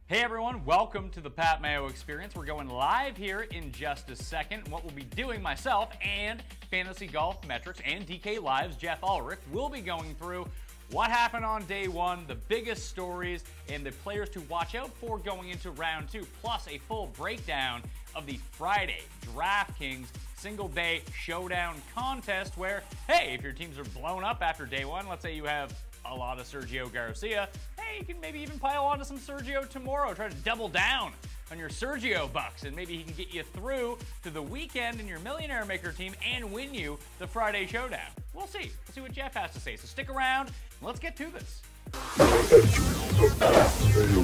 Hey everyone, welcome to the Pat Mayo Experience. We're going live here in just a second. What we'll be doing, myself and Fantasy Golf Metrics and DK Live's Geoff Ulrich will be going through what happened on day one, the biggest stories, and the players to watch out for going into round two, plus a full breakdown of the Friday DraftKings Single-Day Showdown contest where, hey, if your teams are blown up after day one, let's say you have a lot of Sergio Garcia, hey, you can maybe even pile onto some Sergio tomorrow. Try to double down on your Sergio bucks, and maybe he can get you through to the weekend in your Millionaire Maker team and win you the Friday Showdown. We'll see. We'll see what Geoff has to say. So stick around, and let's get to this. Mayo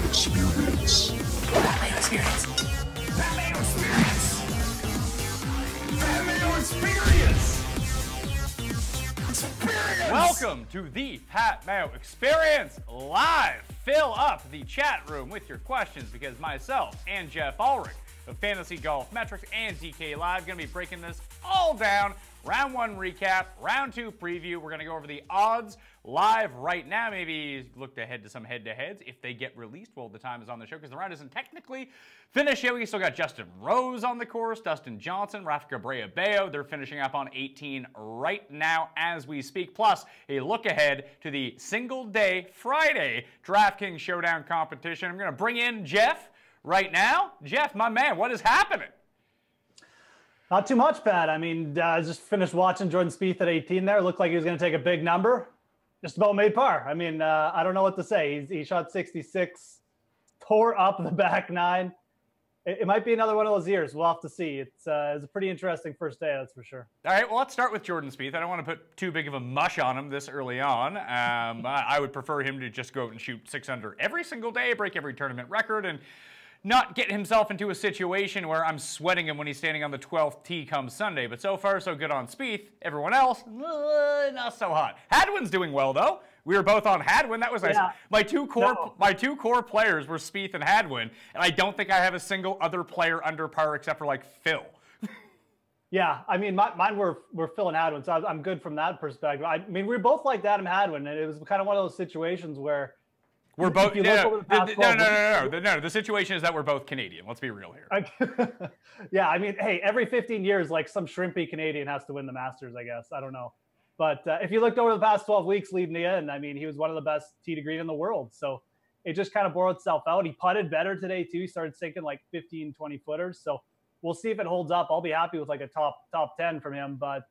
Experience. Mayo Experience. Mayo Experience. Mayo Experience. Welcome to the Pat Mayo Experience Live. Fill up the chat room with your questions because myself and Geoff Ulrich of Fantasy Golf Metrics and DK Live going to be breaking this all down. Round one recap, round two preview. We're going to go over the odds live right now. Maybe look ahead to some head-to-heads if they get released while the time is on the show because the round isn't technically finished yet. We still got Justin Rose on the course, Dustin Johnson, Rafa Cabrera-Bello. They're finishing up on 18 right now as we speak. Plus, a look ahead to the single-day Friday DraftKings Showdown competition. I'm going to bring in Geoff right now. Geoff, my man, what is happening? Not too much, Pat. I mean, I just finished watching Jordan Spieth at 18 there. Looked like he was going to take a big number. Just about made par. I mean, I don't know what to say. He shot 66, tore up the back nine. It might be another one of those years. We'll have to see. It's a pretty interesting first day, that's for sure. All right, well, let's start with Jordan Spieth. I don't want to put too big of a mush on him this early on. I would prefer him to just go out and shoot 6 under every single day, break every tournament record, and not get himself into a situation where I'm sweating him when he's standing on the 12th tee come Sunday. But so far, so good on Spieth. Everyone else, not so hot. Hadwin's doing well, though. We were both on Hadwin. That was nice. Yeah. My two core players were Spieth and Hadwin, and I don't think I have a single other player under par except for like Phil. Yeah, I mean, mine were Phil and Hadwin, so I'm good from that perspective. I mean, we were both like Adam Hadwin, and it was kind of one of those situations where we're both no. The situation is that we're both Canadian. Let's be real here. Yeah, I mean, hey, every 15 years, like some shrimpy Canadian has to win the Masters, I guess. I don't know. But if you looked over the past 12 weeks leading the end, I mean, he was one of the best tee to green in the world. So it just kind of bore itself out. He putted better today, too. He started sinking like 15, 20 footers. So we'll see if it holds up. I'll be happy with like a top 10 from him. But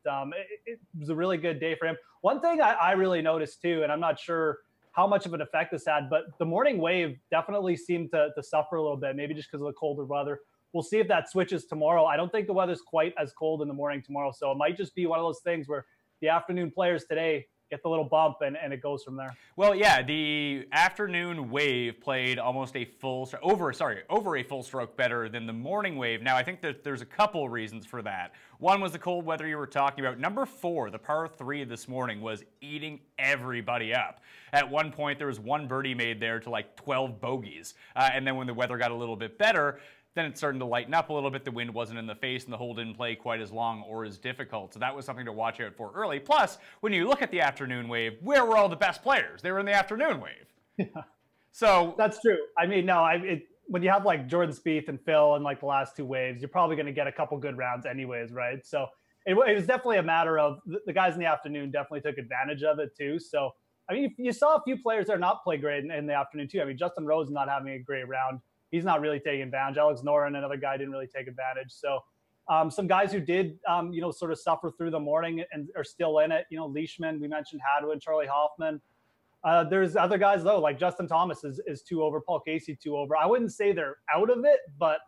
it was a really good day for him. One thing I really noticed, too, and I'm not sure how much of an effect this had, but the morning wave definitely seemed to suffer a little bit, maybe just because of the colder weather. We'll see if that switches tomorrow. I don't think the weather's quite as cold in the morning tomorrow, so it might just be one of those things where the afternoon players today get the little bump, and it goes from there. Well, yeah, the afternoon wave played almost over a full stroke better than the morning wave. Now, I think that there's a couple reasons for that. One was the cold weather you were talking about. Number 4, the par 3 this morning, was eating everybody up. At one point, there was one birdie made there to like 12 bogeys. And then when the weather got a little bit better, then it's starting to lighten up a little bit. The wind wasn't in the face, and the hole didn't play quite as long or as difficult. So that was something to watch out for early. Plus, when you look at the afternoon wave, where were all the best players? They were in the afternoon wave. Yeah. So that's true. I mean, no, when you have like Jordan Spieth and Phil in like the last 2 waves, you're probably going to get a couple good rounds anyways, right? So it was definitely a matter of the guys in the afternoon definitely took advantage of it too. So, I mean, you saw a few players there not play great in the afternoon too. I mean, Justin Rose is not having a great round. He's not really taking advantage. Alex Noren, another guy, didn't really take advantage. So some guys who did, sort of suffer through the morning and are still in it. Leishman, we mentioned Hadwin, Charlie Hoffman. There's other guys, though, like Justin Thomas is 2 over, Paul Casey 2 over. I wouldn't say they're out of it, but,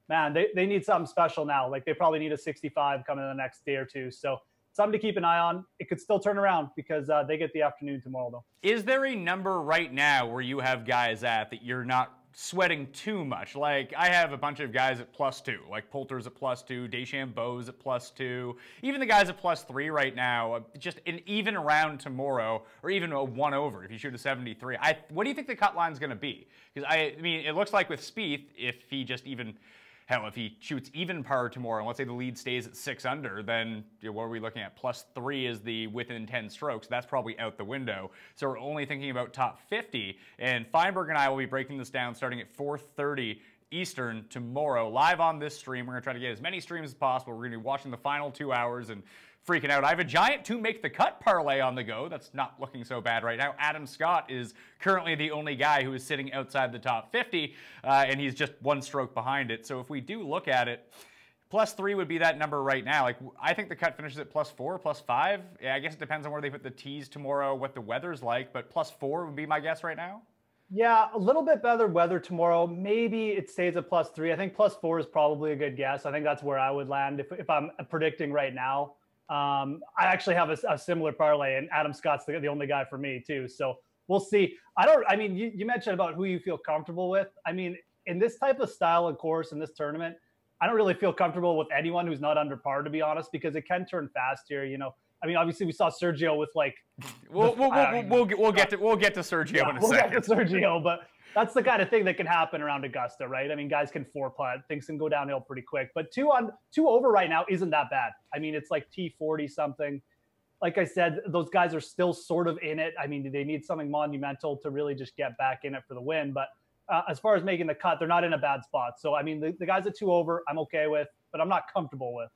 man, they need something special now. Like, they probably need a 65 coming in the next day or two. So something to keep an eye on. It could still turn around because they get the afternoon tomorrow, though. Is there a number right now where you have guys at that you're not sweating too much? Like, I have a bunch of guys at +2, like Poulter's at +2, DeChambeau's at +2, even the guys at +3 right now, just an even round tomorrow, or even a 1 over if you shoot a 73. What do you think the cut line's going to be? Because, I mean, it looks like with Spieth, if he just even... Hell, if he shoots even par tomorrow, and let's say the lead stays at 6 under, then what are we looking at? +3 is the within 10 strokes. That's probably out the window. So we're only thinking about top 50. And Feinberg and I will be breaking this down starting at 4:30 Eastern tomorrow, live on this stream. We're going to try to get as many streams as possible. We're going to be watching the final 2 hours and freaking out. I have a giant to make the cut parlay on the go. That's not looking so bad right now. Adam Scott is currently the only guy who is sitting outside the top 50, and he's just 1 stroke behind it. So if we do look at it, +3 would be that number right now. Like, I think the cut finishes at +4, +5. Yeah, I guess it depends on where they put the tees tomorrow, what the weather's like, but +4 would be my guess right now. Yeah, a little bit better weather tomorrow. Maybe it stays at +3. I think +4 is probably a good guess. I think that's where I would land if I'm predicting right now. I actually have a similar parlay, and Adam Scott's the only guy for me too. So we'll see. You mentioned about who you feel comfortable with. I mean, in this type of style of course, in this tournament, I don't really feel comfortable with anyone who's not under par, to be honest, because it can turn fast here. I mean, obviously we saw Sergio with like. We'll get to Sergio in a second. We'll get to Sergio, but that's the kind of thing that can happen around Augusta, right? I mean, guys can 4-putt, things can go downhill pretty quick. But 2 over right now isn't that bad. I mean, it's like T40 something. Like I said, those guys are still sort of in it. I mean, they need something monumental to really just get back in it for the win. But as far as making the cut, they're not in a bad spot. So, I mean, the guys at 2 over, I'm okay with, but I'm not comfortable with.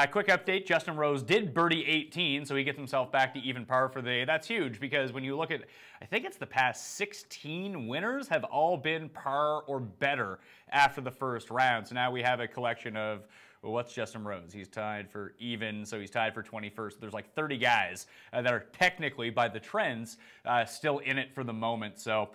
Quick update, Justin Rose did birdie 18, so he gets himself back to even par for the day. That's huge because when you look at, I think it's the past 16 winners have all been par or better after the first round. So now we have a collection of, well, what's Justin Rose? He's tied for even, so he's tied for 21st. There's like 30 guys that are technically, by the trends, still in it for the moment. So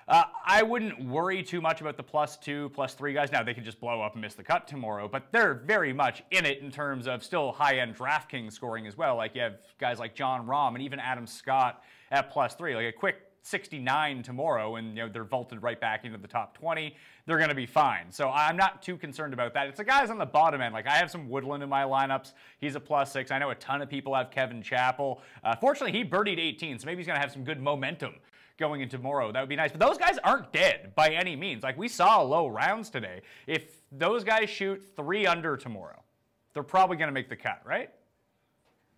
I wouldn't worry too much about the +2, +3 guys. Now, they could just blow up and miss the cut tomorrow, but they're very much in it in terms of still high-end DraftKings scoring as well. Like, you have guys like John Rahm and even Adam Scott at +3. Like, a quick 69 tomorrow, and they're vaulted right back into the top 20. They're going to be fine. So I'm not too concerned about that. It's the guys on the bottom end. Like, I have some Woodland in my lineups. He's a +6. I know a ton of people have Kevin Chappell. Fortunately, he birdied 18, so maybe he's going to have some good momentum going into tomorrow. That would be nice. But those guys aren't dead by any means. Like, we saw low rounds today. If those guys shoot 3 under tomorrow, they're probably going to make the cut, right?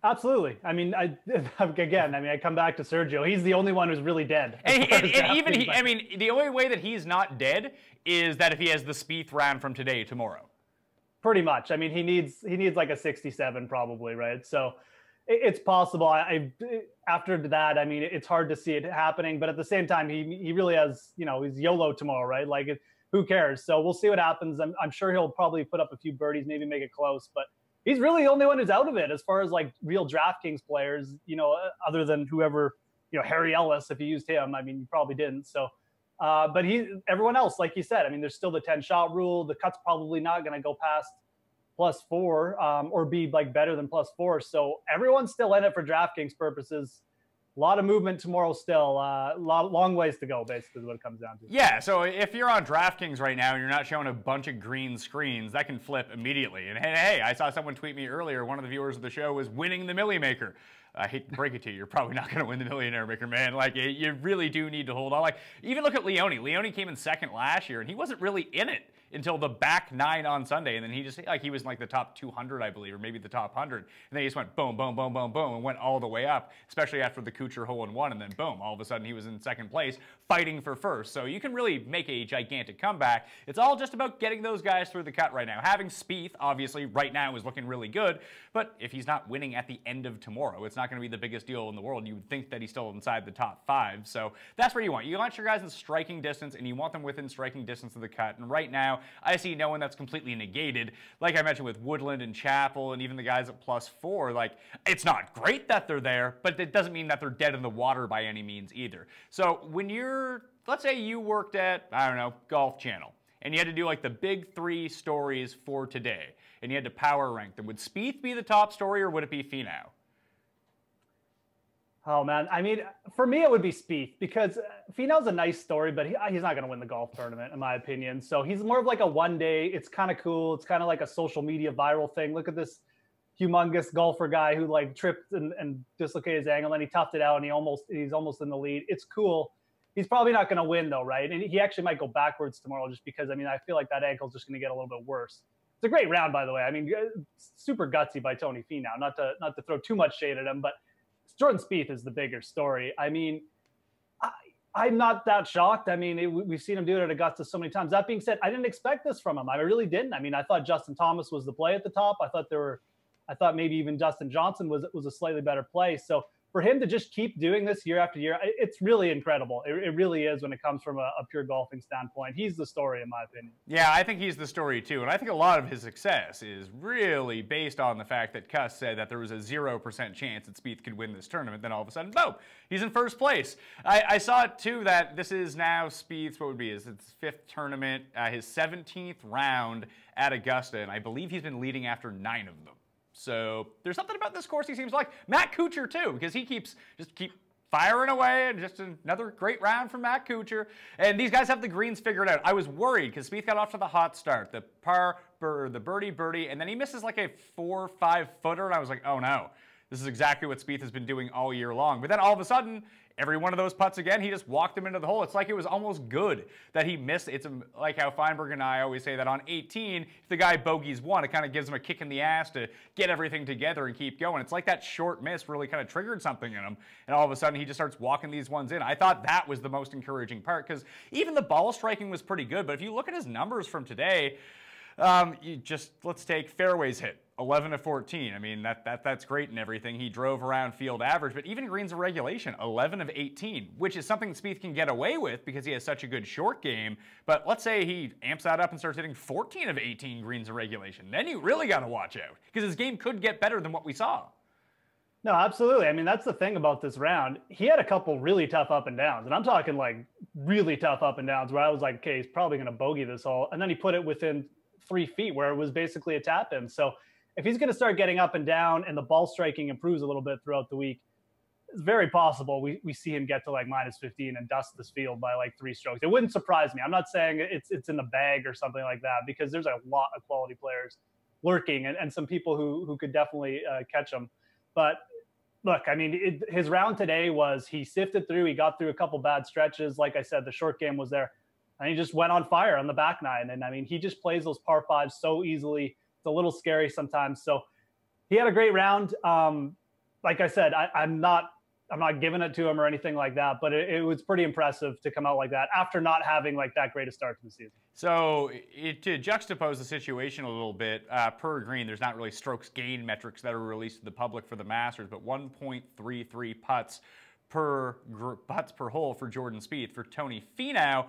Absolutely. I mean, I come back to Sergio. He's the only one who's really dead. The only way that he's not dead is that if he has the Spieth round from today tomorrow. Pretty much. I mean, he needs like a 67 probably, right? So it's possible. After that, I mean, it's hard to see it happening, but at the same time, he really has, he's YOLO tomorrow, right? Like, who cares? So we'll see what happens. I'm sure he'll probably put up a few birdies, maybe make it close, but he's really the only one who's out of it as far as like real DraftKings players, other than whoever, Harry Ellis, if you used him. I mean, you probably didn't. So, but everyone else, like you said, I mean, there's still the 10-shot rule. The cut's probably not going to go past +4 or be like better than +4. So everyone's still in it for DraftKings purposes. a lot of movement tomorrow still. Long ways to go, basically, is what it comes down to. Yeah, so if you're on DraftKings right now and you're not showing a bunch of green screens, that can flip immediately. And hey, I saw someone tweet me earlier, one of the viewers of the show was winning the Millie Maker. I hate to break it to you, you're probably not going to win the Millionaire Maker, man. Like, you really do need to hold on. Like, even look at Leone. Leone came in second last year, and he wasn't really in it until the back 9 on Sunday, and then he just, like, he was in, like, the top 200, I believe, or maybe the top 100, and then he just went boom, boom, boom, boom, boom, and went all the way up, especially after the Kuchar hole-in-one, and then boom, all of a sudden he was in second place, fighting for first. So you can really make a gigantic comeback. It's all just about getting those guys through the cut right now. Having Spieth, obviously, right now is looking really good, but if he's not winning at the end of tomorrow, it's not going to be the biggest deal in the world. You would think that he's still inside the top 5, so that's where you want. You want your guys in striking distance, and you want them within striking distance of the cut, and right now, I see no one that's completely negated. Like I mentioned with Woodland and Chappell and even the guys at +4, like, it's not great that they're there, but it doesn't mean that they're dead in the water by any means either. So when you're, let's say you worked at, I don't know, Golf Channel, and you had to do like the big 3 stories for today, and you had to power rank them, would Spieth be the top story or would it be Finau? Oh, man. I mean, for me, it would be Spieth because Finau's a nice story, but he's not going to win the golf tournament, in my opinion. So he's more of like a one day. It's kind of cool. It's kind of like a social media viral thing. Look at this humongous golfer guy who like tripped and dislocated his ankle, and he toughed it out, and he's almost in the lead. It's cool. He's probably not going to win, though, right? And he actually might go backwards tomorrow just because, I mean, I feel like that ankle's just going to get a little bit worse. It's a great round, by the way. I mean, super gutsy by Tony Finau. Not to throw too much shade at him, but Jordan Spieth is the bigger story. I mean, I'm not that shocked. I mean, we've seen him do it at Augusta so many times. That being said, I didn't expect this from him. I really didn't. I mean, I thought Justin Thomas was the play at the top. I thought maybe even Dustin Johnson was a slightly better play. So for him to just keep doing this year after year, it's really incredible. It really is when it comes from a pure golfing standpoint. He's the story, in my opinion. Yeah, I think he's the story, too. And I think a lot of his success is really based on the fact that Cuss said that there was a 0% chance that Spieth could win this tournament. Then all of a sudden, boom, he's in first place. I saw it, too, that this is now Spieth's, what would be his 5th tournament, his 17th round at Augusta. And I believe he's been leading after 9 of them. So there's something about this course he seems like. Matt Kuchar, too, because he keep firing away, and just another great round from Matt Kuchar. And these guys have the greens figured out. I was worried because Spieth got off to the hot start, the birdie, and then he misses like a 4 or 5 footer, and I was like, oh no. This is exactly what Spieth has been doing all year long. But then all of a sudden, every one of those putts again, he just walked them into the hole. It's like it was almost good that he missed. It's like how Feinberg and I always say that on 18, if the guy bogeys 1, it kind of gives him a kick in the ass to get everything together and keep going. It's like that short miss really kind of triggered something in him, and all of a sudden he just starts walking these ones in. I thought that was the most encouraging part because even the ball striking was pretty good, but if you look at his numbers from today, let's take fairways hit. 11 of 14. I mean, that's great and everything. He drove around field average, but even greens of regulation, 11 of 18, which is something Spieth can get away with because he has such a good short game. But let's say he amps that up and starts hitting 14 of 18 greens of regulation. Then you really got to watch out because his game could get better than what we saw. No, absolutely. I mean, that's the thing about this round. He had a couple really tough up and downs, and I'm talking like really tough up and downs where I was like, okay, he's probably going to bogey this hole. And then he put it within 3 feet where it was basically a tap in. So if he's going to start getting up and down and the ball striking improves a little bit throughout the week, it's very possible we see him get to like -15 and dust this field by like 3 strokes. It wouldn't surprise me. I'm not saying it's in the bag or something like that because there's a lot of quality players lurking and some people who could definitely catch him. But look, I mean, his round today was he sifted through. He got through a couple bad stretches. Like I said, the short game was there. And he just went on fire on the back 9. And, I mean, he just plays those par 5s so easily. It's a little scary sometimes. So he had a great round. Like I said, I'm not giving it to him or anything like that, but it was pretty impressive to come out like that after not having like that great a start to the season. So to juxtapose the situation a little bit, per green, there's not really strokes gain metrics that are released to the public for the Masters, but 1.33 putts per hole for Jordan Spieth. For Tony Finau,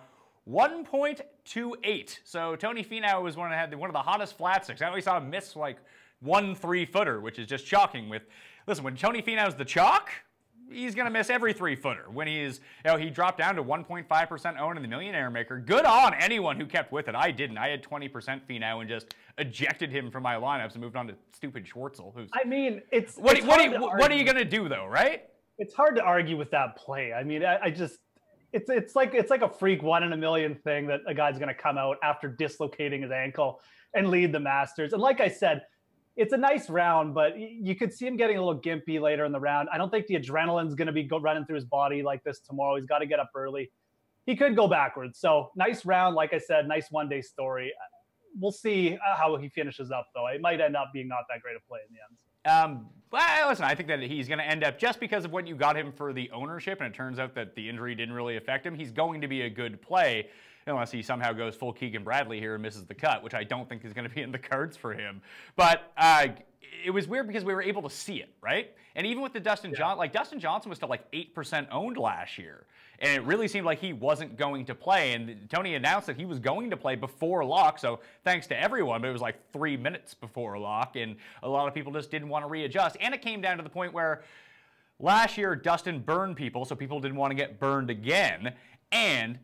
1.28. So Tony Finau was one of the hottest flat sticks. I only saw him miss like 1 3-footer, which is just shocking. Listen, when Tony Finau's the chalk, he's going to miss every 3-footer. When he dropped down to 1.5% owned in the Millionaire Maker. Good on anyone who kept with it. I didn't. I had 20% Finau and just ejected him from my lineups and moved on to stupid Schwartzel. I mean, what are you going to do though, right? It's hard to argue with that play. I mean, I just it's like a freak 1 in a million thing that a guy's going to come out after dislocating his ankle and lead the Masters. And like I said, it's a nice round, but you could see him getting a little gimpy later in the round. I don't think the adrenaline's going to be running through his body like this tomorrow. He's got to get up early. He could go backwards. So nice round, like I said, nice one-day story. We'll see how he finishes up, though. It might end up being not that great a play in the end. Well, listen, I think that he's going to end up, just because of what you got him for the ownership, and it turns out that the injury didn't really affect him, he's going to be a good play, unless he somehow goes full Keegan Bradley here and misses the cut, which I don't think is going to be in the cards for him. But it was weird because we were able to see it, right? And even with the Dustin Johnson, like Dustin Johnson was still like 8% owned last year. And it really seemed like he wasn't going to play. And Tony announced that he was going to play before lock. So thanks to everyone, but it was like 3 minutes before lock. And a lot of people just didn't want to readjust. And it came down to the point where last year Dustin burned people, so people didn't want to get burned again. And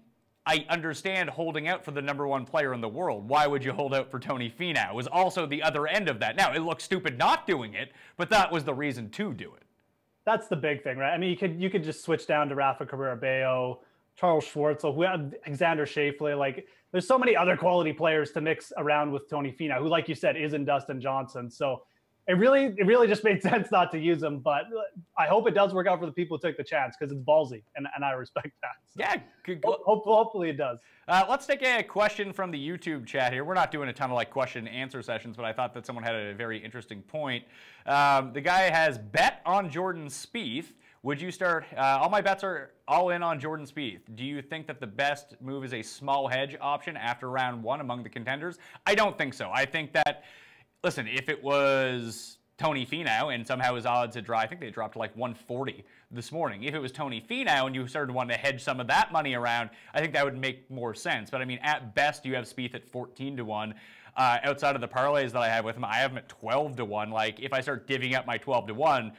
I understand holding out for the #1 player in the world. Why would you hold out for Tony Finau? It was also the other end of that. Now, it looks stupid not doing it, but that was the reason to do it. That's the big thing, right? I mean, you could just switch down to Rafa Cabrera-Bello, Charles Schwartzel, Alexander Schauffele. Like, there's so many other quality players to mix around with Tony Finau, who, like you said, isn't Dustin Johnson. So it really just made sense not to use him. But I hope it does work out for the people who took the chance, because it's ballsy, and I respect that. So Yeah, hopefully it does. Let's take a question from the YouTube chat here. We're not doing a ton of like question and answer sessions, but I thought that someone had a very interesting point. The guy has bet on Jordan Spieth. Would you start? All my bets are all in on Jordan Spieth. Do you think that the best move is a small hedge option after round 1 among the contenders? I don't think so. I think that, listen, if it was Tony Finau and somehow his odds had dropped, I think they dropped to like 140 this morning. If it was Tony Finau and you started wanting to hedge some of that money around, I think that would make more sense. But I mean, at best, you have Spieth at 14-1. Outside of the parlays that I have with him, I have him at 12-1. Like, if I start divvying up my 12-1,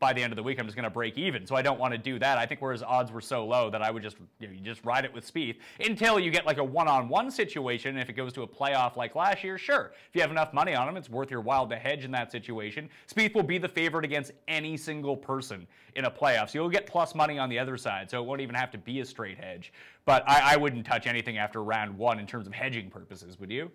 by the end of the week, I'm just going to break even. So I don't want to do that. I think where his odds were so low that I would just, you just ride it with Spieth until you get like a one-on-one situation. If it goes to a playoff like last year, sure. If you have enough money on him, it's worth your while to hedge in that situation. Spieth will be the favorite against any single person in a playoff. So you'll get plus money on the other side. So it won't even have to be a straight hedge. But I wouldn't touch anything after round 1 in terms of hedging purposes, would you?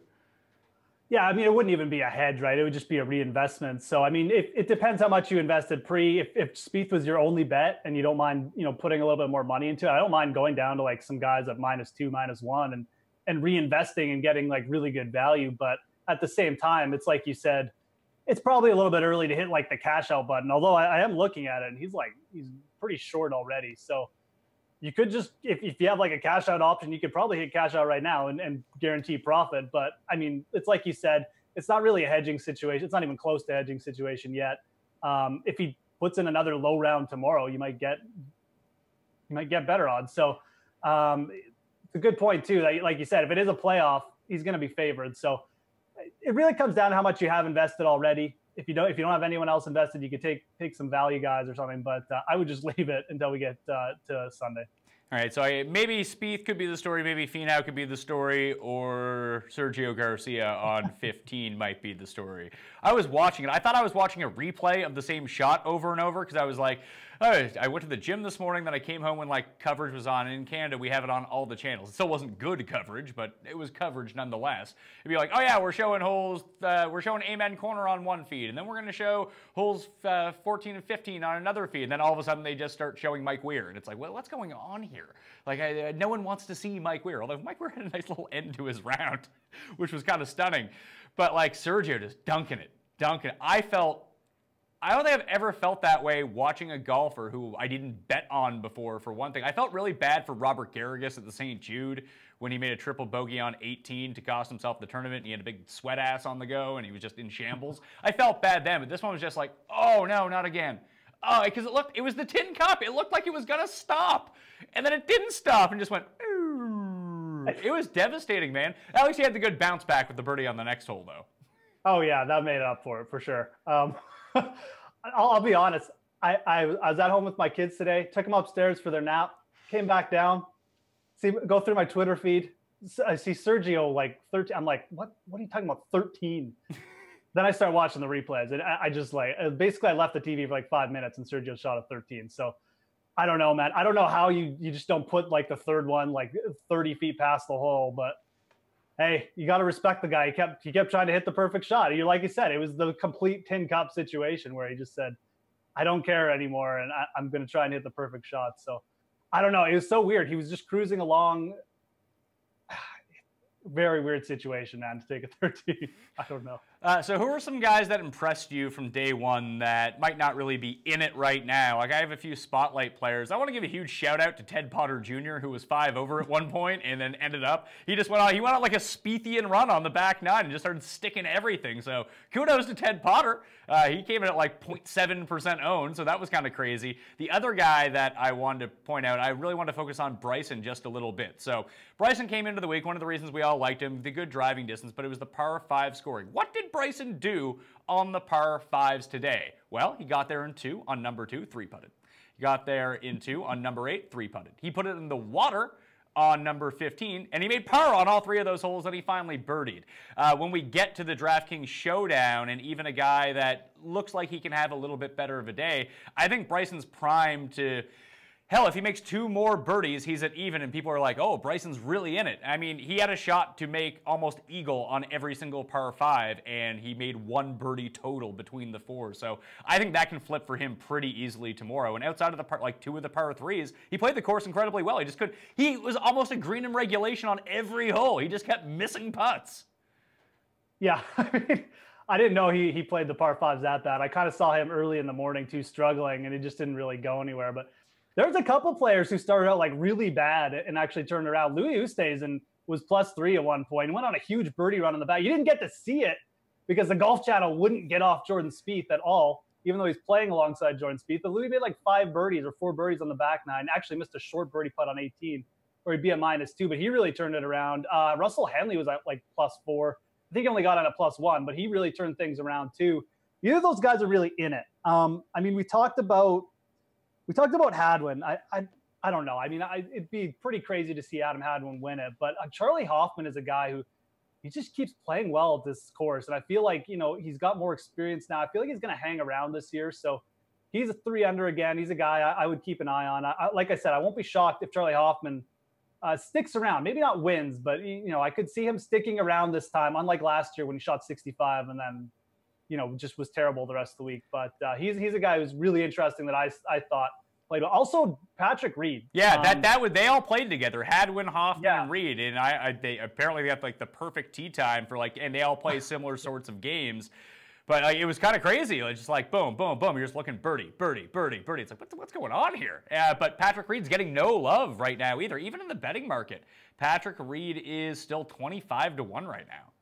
Yeah, I mean, it wouldn't even be a hedge, right? It would just be a reinvestment. So, I mean, it depends how much you invested pre. If Spieth was your only bet and you don't mind, putting a little bit more money into it, I don't mind going down to like some guys at -2, -1 and reinvesting and getting like really good value. But at the same time, it's like you said, it's probably a little bit early to hit like the cash out button. Although I am looking at it and he's pretty short already. So you could just, if you have like a cash out option, you could probably hit cash out right now and guarantee profit. But I mean, it's like you said, it's not really a hedging situation. It's not even close to a hedging situation yet. If he puts in another low round tomorrow, you might get better odds. So it's a good point too. That, like you said, if it is a playoff, he's going to be favored. So it really comes down to how much you have invested already. If you don't have anyone else invested, you could take some value guys or something, but I would just leave it until we get to Sunday. All right, so maybe Spieth could be the story, maybe Finau could be the story, or Sergio Garcia on 15 might be the story. I was watching it. I thought I was watching a replay of the same shot over and over because I was like, oh, I went to the gym this morning, then I came home when like coverage was on. And in Canada, we have it on all the channels. It still wasn't good coverage, but it was coverage nonetheless. It'd be like, oh yeah, we're showing Amen Corner on one feed, and then we're going to show holes 14 and 15 on another feed, and then all of a sudden they just start showing Mike Weir, and it's like, well, what's going on here? Like, no one wants to see Mike Weir, although Mike Weir had a nice little end to his round, which was kind of stunning. But like Sergio just dunking it. I don't think I've ever felt that way watching a golfer who I didn't bet on before, for one thing. I felt really bad for Robert Garrigus at the St. Jude when he made a triple bogey on 18 to cost himself the tournament, and he had a big sweat ass on the go, and he was just in shambles. I felt bad then, but this one was just like, oh, no, not again. Oh, because it was the Tin Cup. It looked like it was going to stop, and then it didn't stop and just went, ooh. It was devastating, man. At least he had the good bounce back with the birdie on the next hole, though. Oh, yeah, that made up for it, for sure. I'll be honest. I was at home with my kids today, took them upstairs for their nap, came back down, go through my Twitter feed. I see Sergio like 13. I'm like, what are you talking about? 13? then I started watching the replays, and I just like basically I left the TV for like 5 minutes, and Sergio shot a 13. So I don't know, man. I don't know how you just don't put like the third one like 30 feet past the hole, but hey, you got to respect the guy. He kept trying to hit the perfect shot. Like you said, it was the complete tin cup situation where he just said, I don't care anymore, and I'm going to try and hit the perfect shot. So I don't know. It was so weird. He was just cruising along. Very weird situation, man, to take a 13. I don't know. So who are some guys that impressed you from day one that might not really be in it right now? Like, I have a few spotlight players. I want to give a huge shout out to Ted Potter Jr., who was 5 over at one point and then ended up, he went out like a Spiethian run on the back nine and just started sticking everything. So kudos to Ted Potter. He came in at like 0.7% owned, so that was kind of crazy. The other guy that I wanted to point out, I really want to focus on Bryson just a little bit. So Bryson came into the week, one of the reasons we all liked him, the good driving distance, but it was the par 5 scoring. What did Bryson do on the par 5s today? Well, he got there in 2 on number 2, 3-putted. He got there in 2 on number 8, 3-putted. He put it in the water on number 15, and he made par on all 3 of those holes that he finally birdied. When we get to the DraftKings Showdown, and even a guy that looks like he can have a little bit better of a day, I think Bryson's primed to, hell, if he makes 2 more birdies, he's at even, and people are like, oh, Bryson's really in it. I mean, he had a shot to make almost eagle on every single par 5, and he made 1 birdie total between the 4. So I think that can flip for him pretty easily tomorrow. And outside of the par, like 2 of the par 3s, he played the course incredibly well. He was almost a green in regulation on every hole. He just kept missing putts. Yeah, I mean, I didn't know he played the par 5s that bad. I kind of saw him early in the morning too, struggling, and it just didn't really go anywhere. But there's a couple players who started out like really bad and actually turned around. Louis Oosthuizen was +3 at one point and went on a huge birdie run in the back. You didn't get to see it because the Golf Channel wouldn't get off Jordan Spieth at all, even though he's playing alongside Jordan Spieth. But Louis made like 5 birdies or 4 birdies on the back nine. Actually missed a short birdie putt on 18, where he'd be a -2, but he really turned it around. Russell Henley was at like +4. I think he only got on a +1, but he really turned things around too. Neither of those guys are really in it. I mean, we talked about Hadwin. I don't know. I mean, it'd be pretty crazy to see Adam Hadwin win it, but Charlie Hoffman is a guy who he just keeps playing well at this course, and I feel like he's got more experience now. I feel like he's going to hang around this year, so he's a 3 under again. He's a guy I would keep an eye on. Like I said, I won't be shocked if Charlie Hoffman sticks around. Maybe not wins, but I could see him sticking around this time, unlike last year when he shot 65 and then just was terrible the rest of the week. But he's a guy who's really interesting that I thought played well. Also, Patrick Reed. Yeah, they all played together. Hadwin, Hoffman, and Reed, and they apparently got like the perfect tee time for and they all play similar sorts of games. But it was kind of crazy. It's just like boom, boom, boom. You're just looking birdie, birdie, birdie, birdie. It's like what's going on here? But Patrick Reed's getting no love right now either. Even in the betting market, Patrick Reed is still 25 to 1 right now.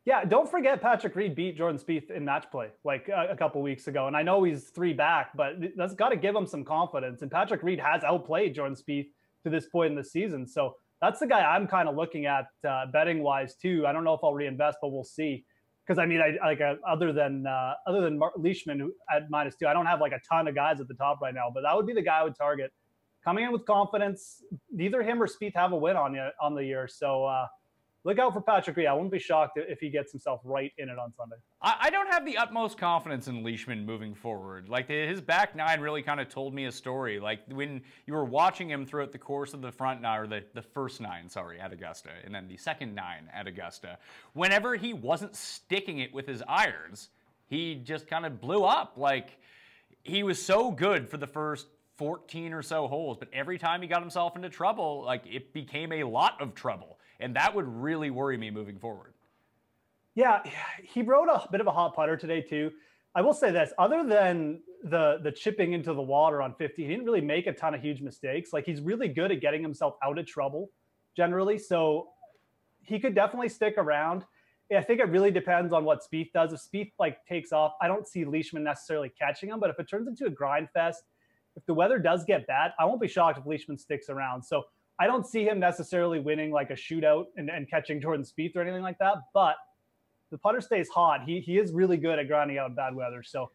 Yeah, don't forget Patrick Reed beat Jordan Spieth in match play like a couple weeks ago. And I know he's 3 back, but that's got to give him some confidence. And Patrick Reed has outplayed Jordan Spieth to this point in the season. So that's the guy I'm kind of looking at betting-wise too. I don't know if I'll reinvest, but we'll see. Because I mean, other than Leishman who at -2, I don't have like a ton of guys at the top right now. But that would be the guy I would target. Coming in with confidence, neither him or Spieth have a win on the year. So look out for Patrick Reed. I wouldn't be shocked if he gets himself right in it on Sunday. I don't have the utmost confidence in Leishman moving forward. Like his back nine really kind of told me a story. Like when you were watching him throughout the course of the front nine, or the first 9, sorry, at Augusta, and then the second 9 at Augusta, whenever he wasn't sticking it with his irons, he just kind of blew up. Like he was so good for the first 14 or so holes, but every time he got himself into trouble, like it became a lot of trouble. And that would really worry me moving forward. Yeah, he rode a bit of a hot putter today too. I will say this, other than the chipping into the water on 50, he didn't really make a ton of huge mistakes. Like he's really good at getting himself out of trouble generally. So he could definitely stick around. I think it really depends on what Spieth does. If Spieth takes off, I don't see Leishman necessarily catching him, but if it turns into a grind fest, if the weather does get bad, I won't be shocked if Leishman sticks around. So I don't see him necessarily winning like a shootout and catching Jordan Spieth or anything like that. But the putter stays hot. He is really good at grinding out in bad weather. So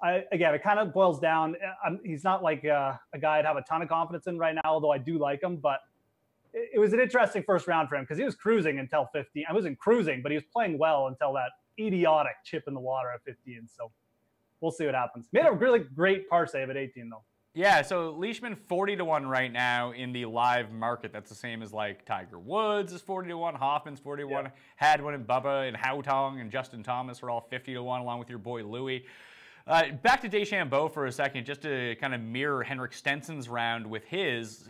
again, it kind of boils down. He's not like a guy I'd have a ton of confidence in right now, although I do like him. But it was an interesting first round for him because he was cruising until 15. I wasn't cruising, but he was playing well until that idiotic chip in the water at 15. So we'll see what happens. Made a really great par save at 18 though. Yeah, so Leishman 40-1 right now in the live market. That's the same as like Tiger Woods is 40-1, Hoffman's 40-1, Yeah. Hadwin and Bubba and Haotong and Justin Thomas are all 50-1, along with your boy Louis. Back to DeChambeau for a second, just to kind of mirror Henrik Stenson's round with his.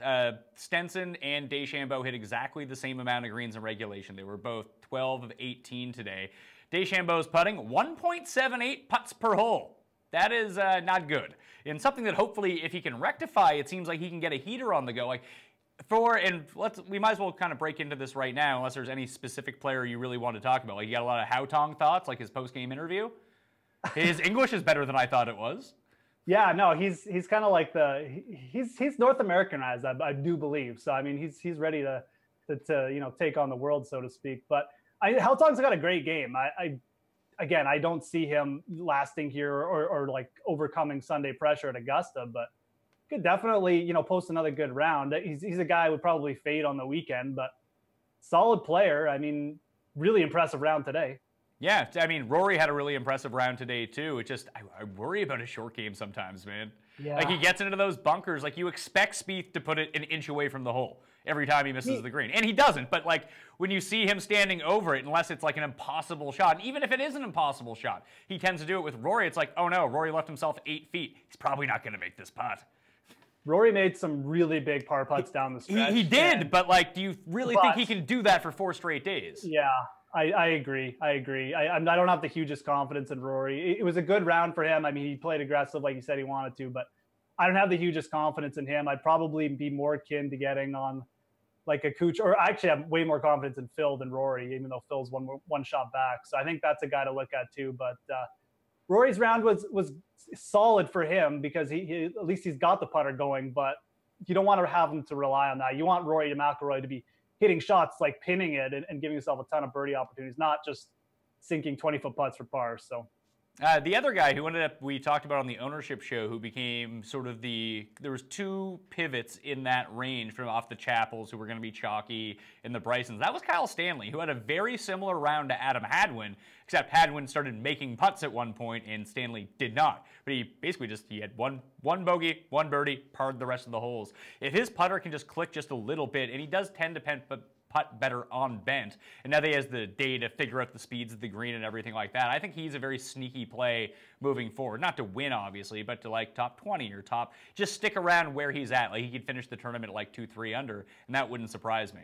Stenson and DeChambeau hit exactly the same amount of greens in regulation. They were both 12 of 18 today. DeChambeau's putting 1.78 putts per hole. That is not good. And something that hopefully, if he can rectify, it seems like he can get a heater on the go. Like we might as well kind of break into this right now, unless there's any specific player you really want to talk about. Like, you got a lot of Haotong thoughts, like his post-game interview. His English is better than I thought it was. Yeah, no, he's kind of like he's North Americanized, I do believe. So I mean, he's ready to take on the world, so to speak. But Haotong's got a great game. Again, I don't see him lasting here or like overcoming Sunday pressure at Augusta, but could definitely, post another good round. He's a guy who would probably fade on the weekend, but solid player. I mean, really impressive round today. Yeah, I mean, Rory had a really impressive round today, too. It just, I worry about his short game sometimes, man. Yeah. Like, he gets into those bunkers. Like, you expect Spieth to put it an inch away from the hole every time he misses the green. And he doesn't. But, like, when you see him standing over it, unless it's, like, an impossible shot, and even if it is an impossible shot, he tends to do it with Rory. It's like, oh, no, Rory left himself 8 feet. He's probably not going to make this putt. Rory made some really big par putts down the stretch. He did, but, like, do you really think he can do that for 4 straight days? Yeah. I agree. I don't have the hugest confidence in Rory. It was a good round for him. I mean, he played aggressive like he said he wanted to, but I don't have the hugest confidence in him. I'd probably be more akin to getting on like a Kuchar, or actually have way more confidence in Phil than Rory, even though Phil's one shot back. So I think that's a guy to look at too. But Rory's round was solid for him because he at least he's got the putter going, but you don't want to have him to rely on that. You want Rory McIlroy to be hitting shots, like pinning it and giving yourself a ton of birdie opportunities, not just sinking 20-foot putts for pars. So the other guy who we talked about on the ownership show, who became sort of there was 2 pivots in that range from off the Chappells who were going to be chalky in the Brysons. That was Kyle Stanley, who had a very similar round to Adam Hadwin, except Hadwin started making putts at one point and Stanley did not. But he basically he had one bogey, 1 birdie, parred the rest of the holes. If his putter can just click just a little bit, and he does tend to putt better on bent, and now that he has the day to figure out the speeds of the green and everything like that, I think he's a very sneaky play moving forward. Not to win, obviously, but to like top 20 or just stick around where he's at. Like, he could finish the tournament at like 2-3 under, and that wouldn't surprise me.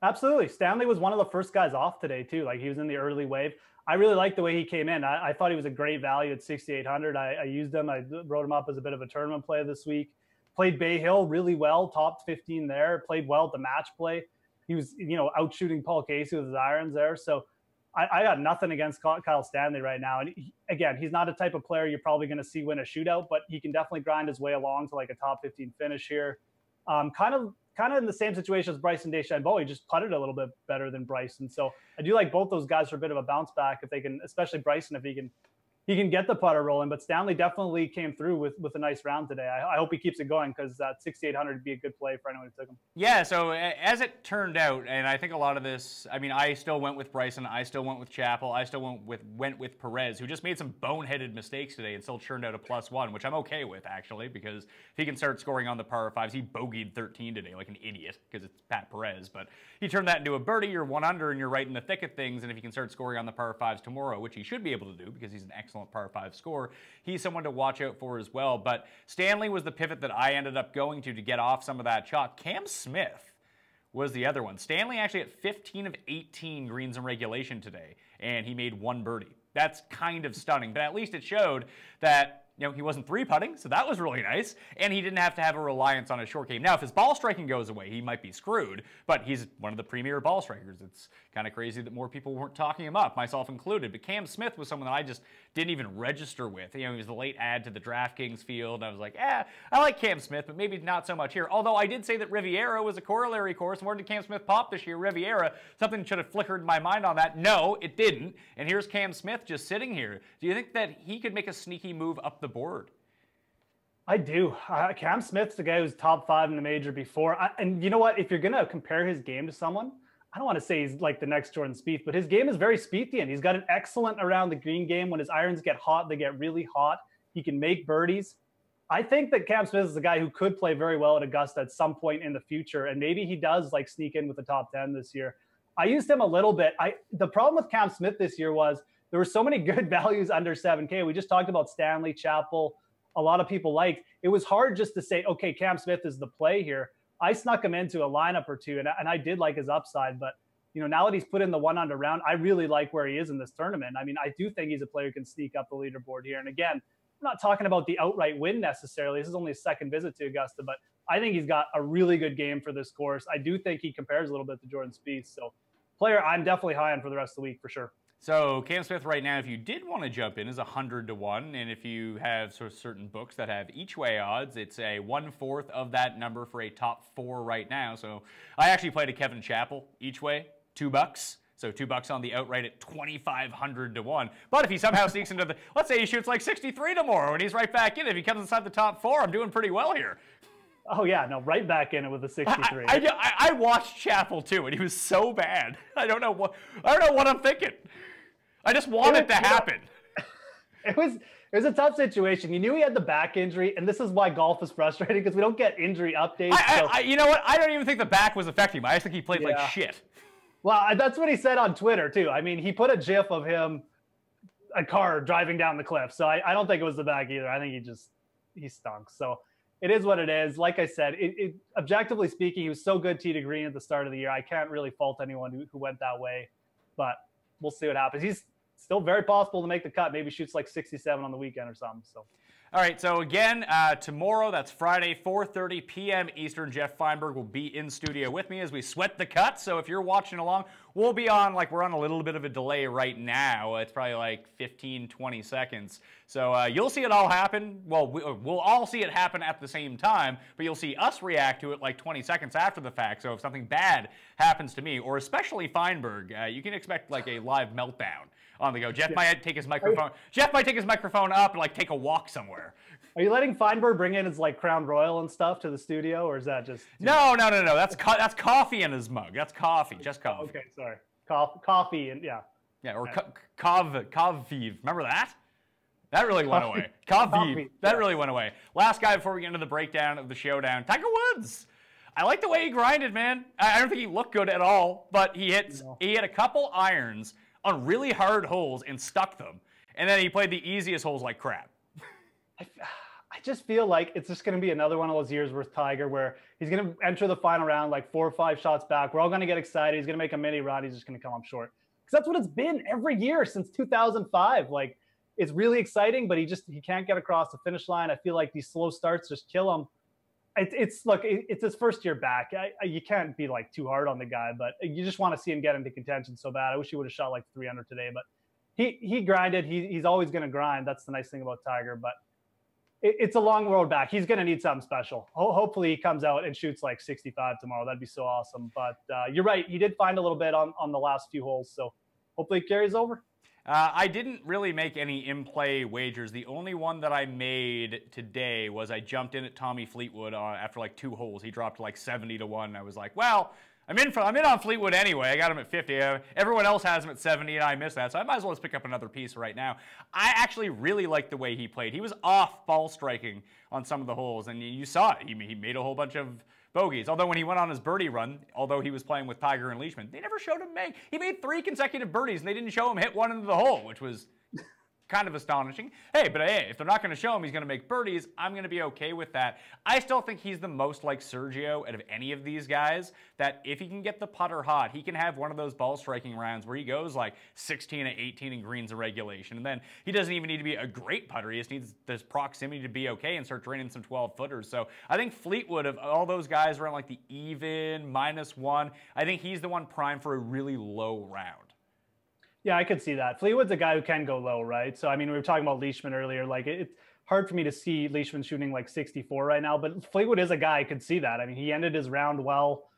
Absolutely. Stanley was one of the first guys off today too. Like, he was in the early wave. I really liked the way he came in. I thought he was a great value at 6,800. I used him. I wrote him up as a bit of a tournament play this week. Played Bay Hill really well, topped 15 there. Played well at the match play. He was, out shooting Paul Casey with his irons there. So I got nothing against Kyle Stanley right now. And again, he's not a type of player you're probably going to see win a shootout, but he can definitely grind his way along to like a top 15 finish here. Kind of in the same situation as Bryson DeChambeau. He just putted a little bit better than Bryson. So I do like both those guys for a bit of a bounce back if they can, especially Bryson, if he can get the putter rolling. But Stanley definitely came through with a nice round today. I hope he keeps it going because that 6,800 would be a good play for anyone who took him. Yeah, so as it turned out, and I think a lot of this, I mean, I still went with Bryson, I still went with Chappell, I still went with Perez, who just made some boneheaded mistakes today and still churned out a +1, which I'm okay with, actually, because if he can start scoring on the par 5s, he bogeyed 13 today like an idiot because it's Pat Perez, but he turned that into a birdie, you're 1 under, and you're right in the thick of things, and if he can start scoring on the par 5s tomorrow, which he should be able to do because he's an excellent par 5 scorer, he's someone to watch out for as well. But Stanley was the pivot that I ended up going to get off some of that shot. Cam Smith was the other one. Stanley actually at 15 of 18 greens in regulation today, and he made 1 birdie. That's kind of stunning, but at least it showed that he wasn't 3-putting, so that was really nice, and he didn't have to have a reliance on a short game. Now, if his ball striking goes away, he might be screwed, but he's one of the premier ball strikers. It's kind of crazy that more people weren't talking him up, myself included, but Cam Smith was someone that I just didn't even register with. He was the late add to the DraftKings field, and I was like, I like Cam Smith, but maybe not so much here. Although I did say that Riviera was a corollary course, and where did Cam Smith pop this year? Riviera. Something should have flickered in my mind on that. No, it didn't, and here's Cam Smith just sitting here. Do you think that he could make a sneaky move up the board? I do. Cam Smith's the guy who's top 5 in the major before. And you know what? If you're going to compare his game to someone, I don't want to say he's like the next Jordan Spieth, but his game is very Spiethian. He's got an excellent around the green game. When his irons get hot, they get really hot. He can make birdies. I think that Cam Smith is a guy who could play very well at Augusta at some point in the future, and maybe he does like sneak in with the top 10 this year. I used him a little bit. The problem with Cam Smith this year was there were so many good values under 7K. We just talked about Stanley, Chappell. A lot of people liked. It was hard just to say, okay, Cam Smith is the play here. I snuck him into a lineup or two, and I did like his upside. But, you know, now that he's put in the 1 under round, I really like where he is in this tournament. I mean, I do think he's a player who can sneak up the leaderboard here. And again, I'm not talking about the outright win necessarily. This is only his second visit to Augusta, but I think he's got a really good game for this course. I do think he compares a little bit to Jordan Spieth. So player I'm definitely high on for the rest of the week for sure. So Cam Smith right now, if you did want to jump in, is 100-1, and if you have sort of certain books that have each way odds, it's a 1/4 of that number for a top 4 right now. So I actually played a Kevin Chappell each way, $2. So $2 on the outright at 2,500-1. But if he somehow sneaks into the, let's say he shoots like 63 tomorrow and he's right back in, if he comes inside the top 4, I'm doing pretty well here. Oh yeah, no, right back in it with a 63. I watched Chappell too, and he was so bad. I don't know what I'm thinking. I just want it to happen. It was a tough situation. You knew he had the back injury, and this is why golf is frustrating because we don't get injury updates. You know what? I don't even think the back was affecting him. I just think he played like shit. Well, that's what he said on Twitter too. I mean, he put a GIF of him, a car driving down the cliff. So I don't think it was the back either. I think he stunk. So it is what it is. Like I said, objectively speaking, he was so good tee to green at the start of the year. I can't really fault anyone who went that way, but we'll see what happens. He's still very possible to make the cut. Maybe shoots like 67 on the weekend or something. So. All right, so again, tomorrow, that's Friday, 4:30 p.m. Eastern, Jeff Feinberg will be in studio with me as we sweat the cut. So if you're watching along, we'll be on, we're on a little bit of a delay right now. It's probably like 15, 20 seconds. So you'll see it all happen. Well, we'll all see it happen at the same time, but you'll see us react to it like 20 seconds after the fact. So if something bad happens to me, or especially Feinberg, you can expect like a live meltdown on the go. Jeff might take his microphone. Jeff might take his microphone up and take a walk somewhere. Are you letting Feinberg bring in his Crown Royal and stuff to the studio, or is that just? No. That's coffee in his mug. That's coffee, just coffee. Okay, sorry. Coffee and yeah. Yeah, or Kavviv. Remember that? That really went away. Kavviv. That really went away. Last guy before we get into the breakdown of the showdown, Tiger Woods. I like the way he grinded, man. I don't think he looked good at all, but he hit a couple irons on really hard holes and stuck them. And then he played the easiest holes like crap. I just feel like it's just going to be another one of those years with Tiger where he's going to enter the final round 4 or 5 shots back. We're all going to get excited. He's going to make a mini run. He's just going to come up short. Because that's what it's been every year since 2005. It's really exciting, but he can't get across the finish line. I feel like these slow starts just kill him. It's his first year back. You can't be too hard on the guy, but you just want to see him get into contention so bad. I wish he would have shot 3 under today, but he grinded. He's always going to grind. That's the nice thing about Tiger, but it's a long road back. He's going to need something special. Hopefully he comes out and shoots 65 tomorrow. That'd be so awesome. But you're right. He did find a little bit on the last few holes. So hopefully it carries over. I didn't really make any in-play wagers. The only one that I made today was I jumped in at Tommy Fleetwood after 2 holes. He dropped 70-1. I was like, well, I'm in on Fleetwood anyway. I got him at 50. Everyone else has him at 70, and I missed that. So I might as well just pick up another piece right now. I actually really liked the way he played. He was off ball striking on some of the holes, and you saw it. He made a whole bunch of bogeys. Although when he went on his birdie run, although he was playing with Tiger and Leishman, they never showed him make. He made 3 consecutive birdies, and they didn't show him hit one into the hole, which was kind of astonishing. Hey, but if they're not going to show him he's going to make birdies, I'm going to be okay with that. I still think he's the most like Sergio out of any of these guys, that if he can get the putter hot, he can have one of those ball striking rounds where he goes 16 to 18 in greens in regulation. And then he doesn't even need to be a great putter. He just needs this proximity to be okay and start draining some 12-footers. So I think Fleetwood, of all those guys around the even, -1, I think he's the one primed for a really low round. Yeah, I could see that. Fleetwood's a guy who can go low, right? So, I mean, we were talking about Leishman earlier. It's hard for me to see Leishman shooting 64 right now, but Fleetwood is a guy I could see that. I mean, he ended his round well.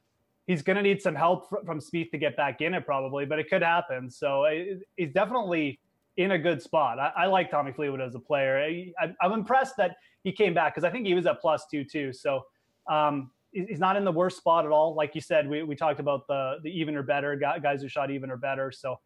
He's going to need some help from Spieth to get back in it probably, but it could happen. So he's definitely in a good spot. I like Tommy Fleetwood as a player. I'm impressed that he came back because I think he was at +2 too. So he's not in the worst spot at all. Like you said, we talked about the even or better guys who shot even or better. So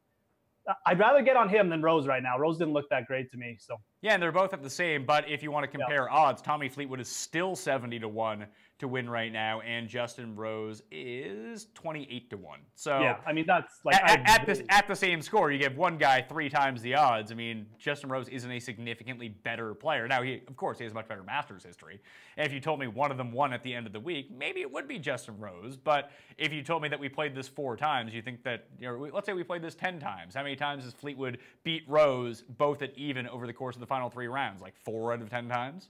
I'd rather get on him than Rose right now. Rose didn't look that great to me. So yeah, and they're both at the same. But if you want to compare odds, Tommy Fleetwood is still 70-1 to win right now, and Justin Rose is 28-1. So yeah, I mean that's like at the same score, you give one guy 3 times the odds. I mean, Justin Rose isn't a significantly better player. Now, of course, he has much better Masters history. And if you told me one of them won at the end of the week, maybe it would be Justin Rose. But if you told me that we played this 4 times, you think that, let's say we played this 10 times. How many times has Fleetwood beat Rose both at even over the course of the final 3 rounds? Like 4 out of 10 times?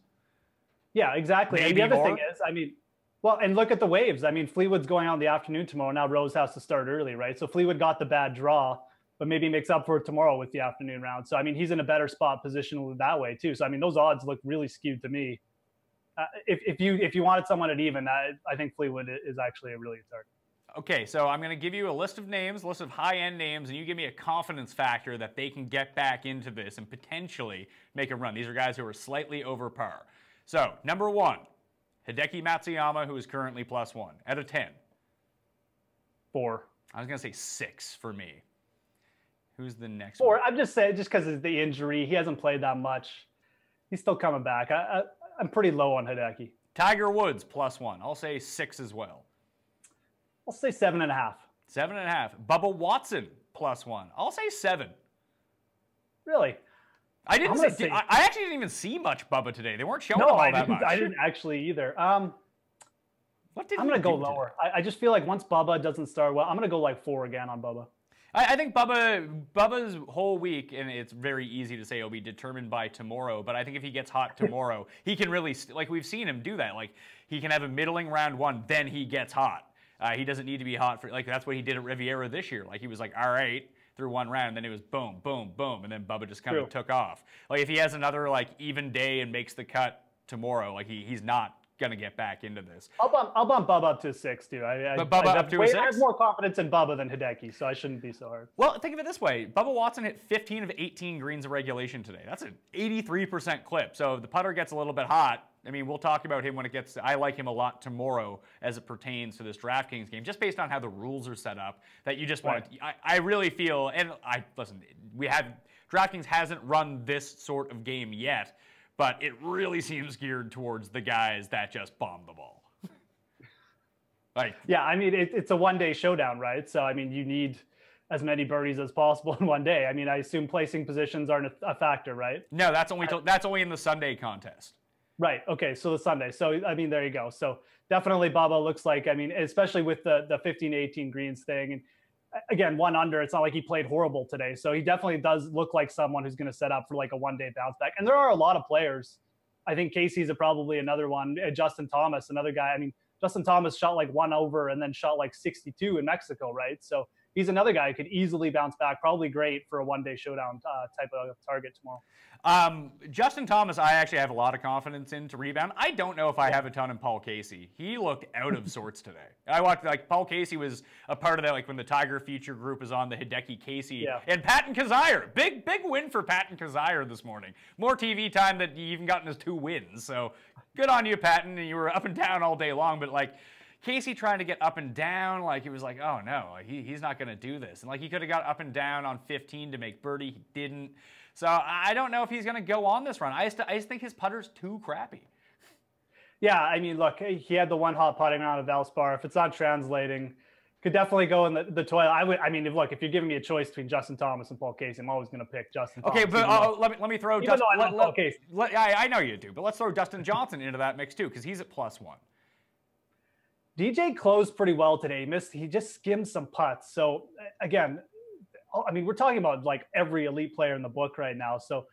Yeah, exactly. Maybe and the other more? thing is, I mean, well, and look at the waves. I mean, Fleetwood's going out in the afternoon tomorrow. Now Rose has to start early, right? So Fleetwood got the bad draw, but maybe makes up for it tomorrow with the afternoon round. So, I mean, he's in a better spot positionally that way too. So, I mean, those odds look really skewed to me. If you wanted someone at even, I think Fleetwood is actually a really good target. Okay, so I'm going to give you a list of names, a list of high-end names, and you give me a confidence factor that they can get back into this and potentially make a run. These are guys who are slightly over par. So, number 1, Hideki Matsuyama, who is currently +1, out of 10. 4. I was going to say 6 for me. Who's the next 4. one? I'm just saying, just because of the injury, he hasn't played that much. He's still coming back. I'm pretty low on Hideki. Tiger Woods, +1. I'll say 6 as well. I'll say 7.5. 7.5. Bubba Watson, +1. I'll say 7. Really? I actually didn't even see much Bubba today. They weren't showing him all that much. I didn't actually either. I'm going to go lower. I just feel like once Bubba doesn't start well, I'm going to go like 4 again on Bubba. I think Bubba's whole week, and it's very easy to say it'll be determined by tomorrow, but I think if he gets hot tomorrow, he can really, like we've seen him do that. Like he can have a middling round 1, then he gets hot. He doesn't need to be hot for, like that's what he did at Riviera this year. Like he was like, all right, through 1 round, and then it was boom, boom, boom, and then Bubba just kind of took off. Like if he has another like even day and makes the cut tomorrow, like he's not gonna get back into this. I'll bump Bubba up to a 6 too. But Bubba up to a 6? I have more confidence in Bubba than Hideki, so I shouldn't be so hard. Well, think of it this way: Bubba Watson hit 15 of 18 greens of regulation today. That's an 83% clip. So if the putter gets a little bit hot, I mean, we'll talk about him when it gets. I like him a lot tomorrow as it pertains to this DraftKings game, just based on how the rules are set up. That you just want. I really feel, and listen. DraftKings hasn't run this sort of game yet. But it really seems geared towards the guys that just bomb the ball. Yeah, I mean, it's a one-day showdown, right? So, I mean, you need as many birdies as possible in one day. I mean, I assume placing positions aren't a factor, right? No, that's only in the Sunday contest. Right. Okay. So the Sunday. So, I mean, there you go. So definitely Bubba looks like, I mean, especially with the 15 to 18 greens thing. And again, 1 under, it's not like he played horrible today. So he definitely does look like someone who's going to set up for like a one-day bounce back. And there are a lot of players. I think Casey's probably another one. Justin Thomas, another guy. I mean, Justin Thomas shot like 1 over and then shot like 62 in Mexico, right? So he's another guy who could easily bounce back. Probably great for a one-day showdown type of target tomorrow. Justin Thomas, I actually have a lot of confidence in to rebound. I don't know if I have a ton in Paul Casey. He looked out of sorts today. I watched, like, Paul Casey was a part of that, like when the Tiger feature group was on, the Hideki Casey and Patton Kizzire. Big win for Patton Kizzire this morning. More TV time than he even gotten his 2 wins. So good on you, Patton. And you were up and down all day long, but like Casey trying to get up and down, like it was like, oh no, like, he's not going to do this. And like he could have got up and down on 15 to make birdie. He didn't. So I don't know if he's going to go on this run. I just think his putter's too crappy. Yeah, I mean, look, he had the 1 hot putting round of Valspar. If it's not translating, could definitely go in the toilet. If you're giving me a choice between Justin Thomas and Paul Casey, I'm always going to pick Justin Thomas. Okay, but let me throw Justin. I love Paul Casey. I know you do, but let's throw Dustin Johnson into that mix too, because he's at +1. DJ closed pretty well today. He just skimmed some putts. So again, I mean, we're talking about like every elite player in the book right now. So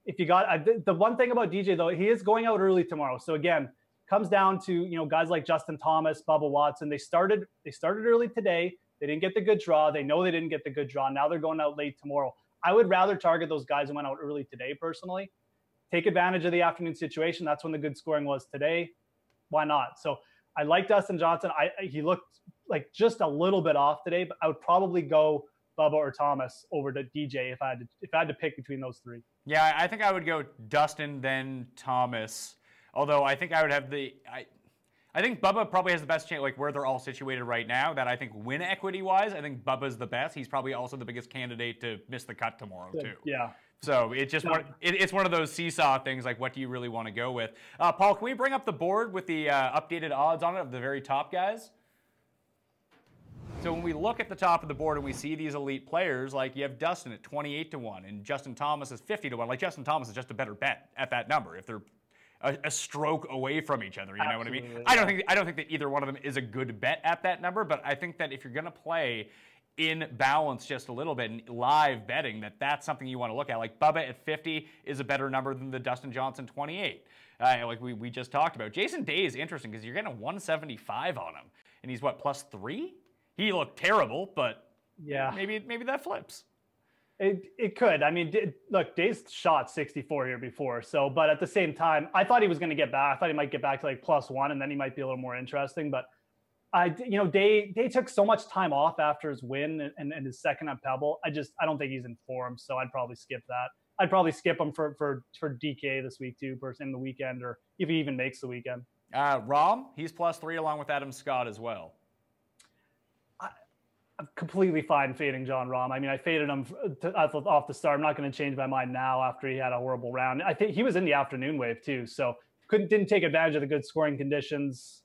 if you got the one thing about DJ though, he is going out early tomorrow. So again, comes down to, guys like Justin Thomas, Bubba Watson. They started early today. They didn't get the good draw. They know they didn't get the good draw. Now they're going out late tomorrow. I would rather target those guys who went out early today personally. Take advantage of the afternoon situation. That's when the good scoring was today. Why not? So I like Dustin Johnson. He looked like just a little bit off today, but I would probably go Bubba or Thomas over to DJ if I had to pick between those 3. Yeah, I think I would go Dustin, then Thomas. Although I think I would have I think Bubba probably has the best chance, like where they're all situated right now, that I think win equity-wise, I think Bubba's the best. He's probably also the biggest candidate to miss the cut tomorrow, too. Yeah. So it's just it's one of those seesaw things, like what do you really want to go with? Paul, can we bring up the board with the updated odds on it of the very top guys? So when we look at the top of the board and we see these elite players, like you have Dustin at 28-1 and Justin Thomas is 50-1. Like Justin Thomas is just a better bet at that number if they're a stroke away from each other. You know what I mean? I don't think that either one of them is a good bet at that number, but I think that if you're going to play in balance just a little bit and live betting, that's something you want to look at. Like Bubba at 50 is a better number than the Dustin Johnson 28. Like we just talked about. Jason Day is interesting because you're getting a 175 on him, and he's what, +3? He looked terrible, but yeah, maybe that flips. It could. I mean, look, Day's shot 64 here before. So, but at the same time, I thought he was going to get back. I thought he might get back to like +1, and then he might be a little more interesting. But Day took so much time off after his win and his second at Pebble. I don't think he's in form. So I'd probably skip that. I'd probably skip him for DK this week too, in the weekend, or if he even makes the weekend. Rahm, he's +3 along with Adam Scott as well. I'm completely fine fading Jon Rahm. I mean, I faded him off the start. I'm not going to change my mind now after he had a horrible round. I think he was in the afternoon wave too, so didn't take advantage of the good scoring conditions.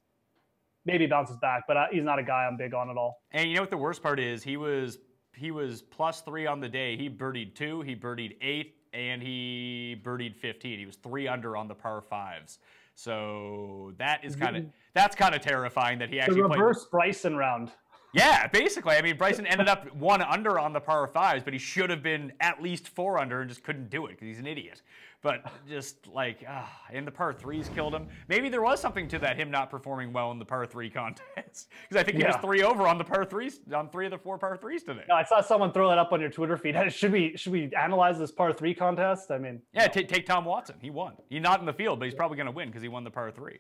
Maybe bounces back, but he's not a guy I'm big on at all. And you know what the worst part is? He was +3 on the day. He birdied 2, he birdied 8, and he birdied 15. He was 3 under on the par 5s. So that's kind of terrifying that he actually the reverse Bryson round. Yeah, basically. I mean, Bryson ended up 1 under on the par 5s, but he should have been at least 4 under and just couldn't do it because he's an idiot. But just like, and the par 3s killed him. Maybe there was something to that, him not performing well in the par 3 contest. Because I think he was 3 over on the par 3s, on 3 of the 4 par 3s today. No, I saw someone throw that up on your Twitter feed. Should we analyze this par 3 contest? I mean, yeah, take Tom Watson. He won. He's not in the field, but he's probably going to win because he won the par 3.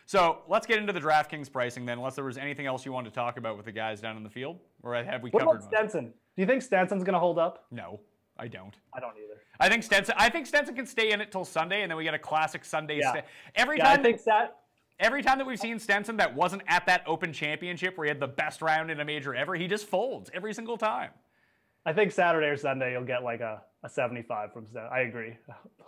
So let's get into the DraftKings pricing then, unless there was anything else you wanted to talk about with the guys down in the field, or have we covered? What about Stenson? Do you think Stenson's going to hold up? No, I don't. I don't either. I think Stenson can stay in it till Sunday, and then we get a classic Sunday. Yeah. Every time that we've seen Stenson that wasn't at that Open Championship where he had the best round in a major ever, he just folds every single time. I think Saturday or Sunday you'll get like a 75 from Stenson. I agree.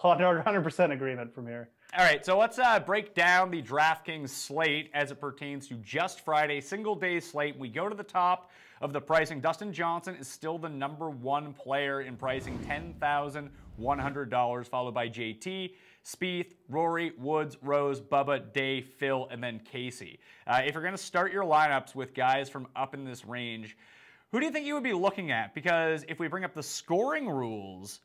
100% agreement from here. All right, so let's break down the DraftKings slate as it pertains to just Friday, single-day slate. We go to the top of the pricing. Dustin Johnson is still the #1 player in pricing, $10,100, followed by JT, Spieth, Rory, Woods, Rose, Bubba, Day, Phil, and then Casey. If you're going to start your lineups with guys from up in this range, who do you think you would be looking at? Because if we bring up the scoring rules,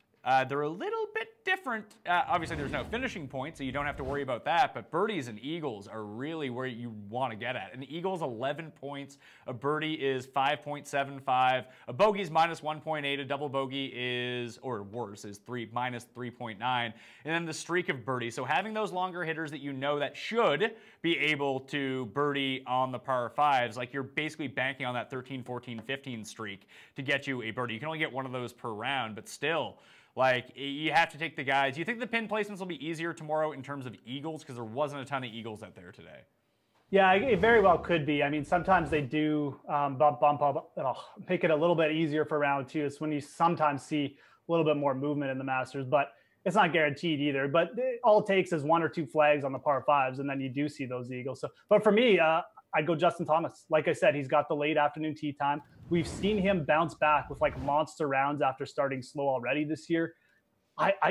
they're a little bit different. Obviously, there's no finishing point, so you don't have to worry about that. But birdies and eagles are really where you want to get at. An eagle's 11 points. A birdie is 5.75. A bogey's -1.8. A double bogey is, or worse, is -3.9. And then the streak of birdies. So having those longer hitters that you know that should be able to birdie on the par 5s, like you're basically banking on that 13, 14, 15 streak to get you a birdie. You can only get one of those per round, but still, like, you have to take the guys. Do you think the pin placements will be easier tomorrow in terms of eagles? Because there wasn't a ton of eagles out there today. Yeah, it very well could be. I mean, sometimes they do bump up, make it a little bit easier for round 2. It's when you sometimes see a little bit more movement in the Masters, but it's not guaranteed either. But all it takes is 1 or 2 flags on the par 5s, and then you do see those eagles. So, but for me, I'd go Justin Thomas. Like I said, he's got the late afternoon tee time. We've seen him bounce back with like monster rounds after starting slow already this year.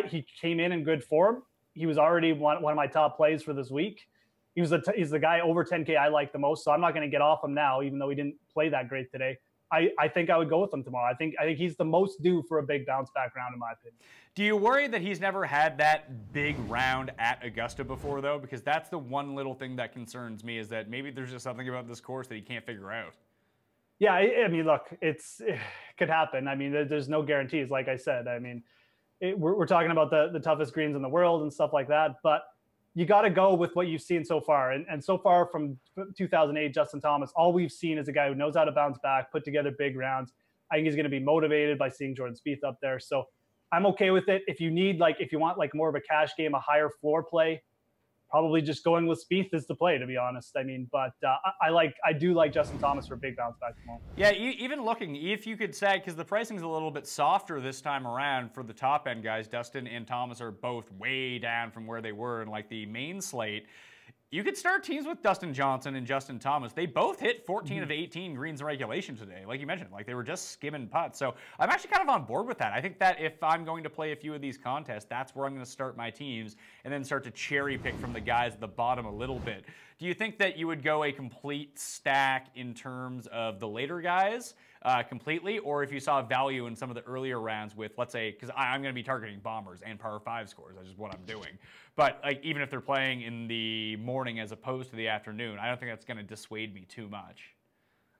He came in good form. He was already one of my top plays for this week. He's the guy over 10K I like the most, so I'm not going to get off him now, even though he didn't play that great today. I think I would go with him tomorrow. I think he's the most due for a big bounce back round, in my opinion. Do you worry that he's never had that big round at Augusta before, though? Because that's the one little thing that concerns me, is that maybe there's just something about this course that he can't figure out. Yeah, I mean, look, it could happen. I mean, there's no guarantees, like I said. I mean, we're talking about the toughest greens in the world and stuff like that, but you got to go with what you've seen so far. And so far from 2008, Justin Thomas, all we've seen is a guy who knows how to bounce back, put together big rounds. I think he's going to be motivated by seeing Jordan Spieth up there. So I'm okay with it. If you want like more of a cash game, a higher floor play, probably just going with Spieth is the play, to be honest. I mean, but I do like Justin Thomas for a big bounce back tomorrow. Yeah, even looking, if you could say, because the pricing's a little bit softer this time around for the top end guys, Dustin and Thomas are both way down from where they were in like the main slate. You could start teams with Dustin Johnson and Justin Thomas. They both hit 14 of 18 greens in regulation today. Like you mentioned, like they were just skimming putts. So I'm actually kind of on board with that. I think that if I'm going to play a few of these contests, that's where I'm going to start my teams and then start to cherry pick from the guys at the bottom a little bit. Do you think that you would go a complete stack in terms of the later guys completely, or if you saw value in some of the earlier rounds with, let's say, because I'm going to be targeting bombers and par 5 scores, that's just what I'm doing. But like even if they're playing in the morning as opposed to the afternoon, I don't think that's going to dissuade me too much.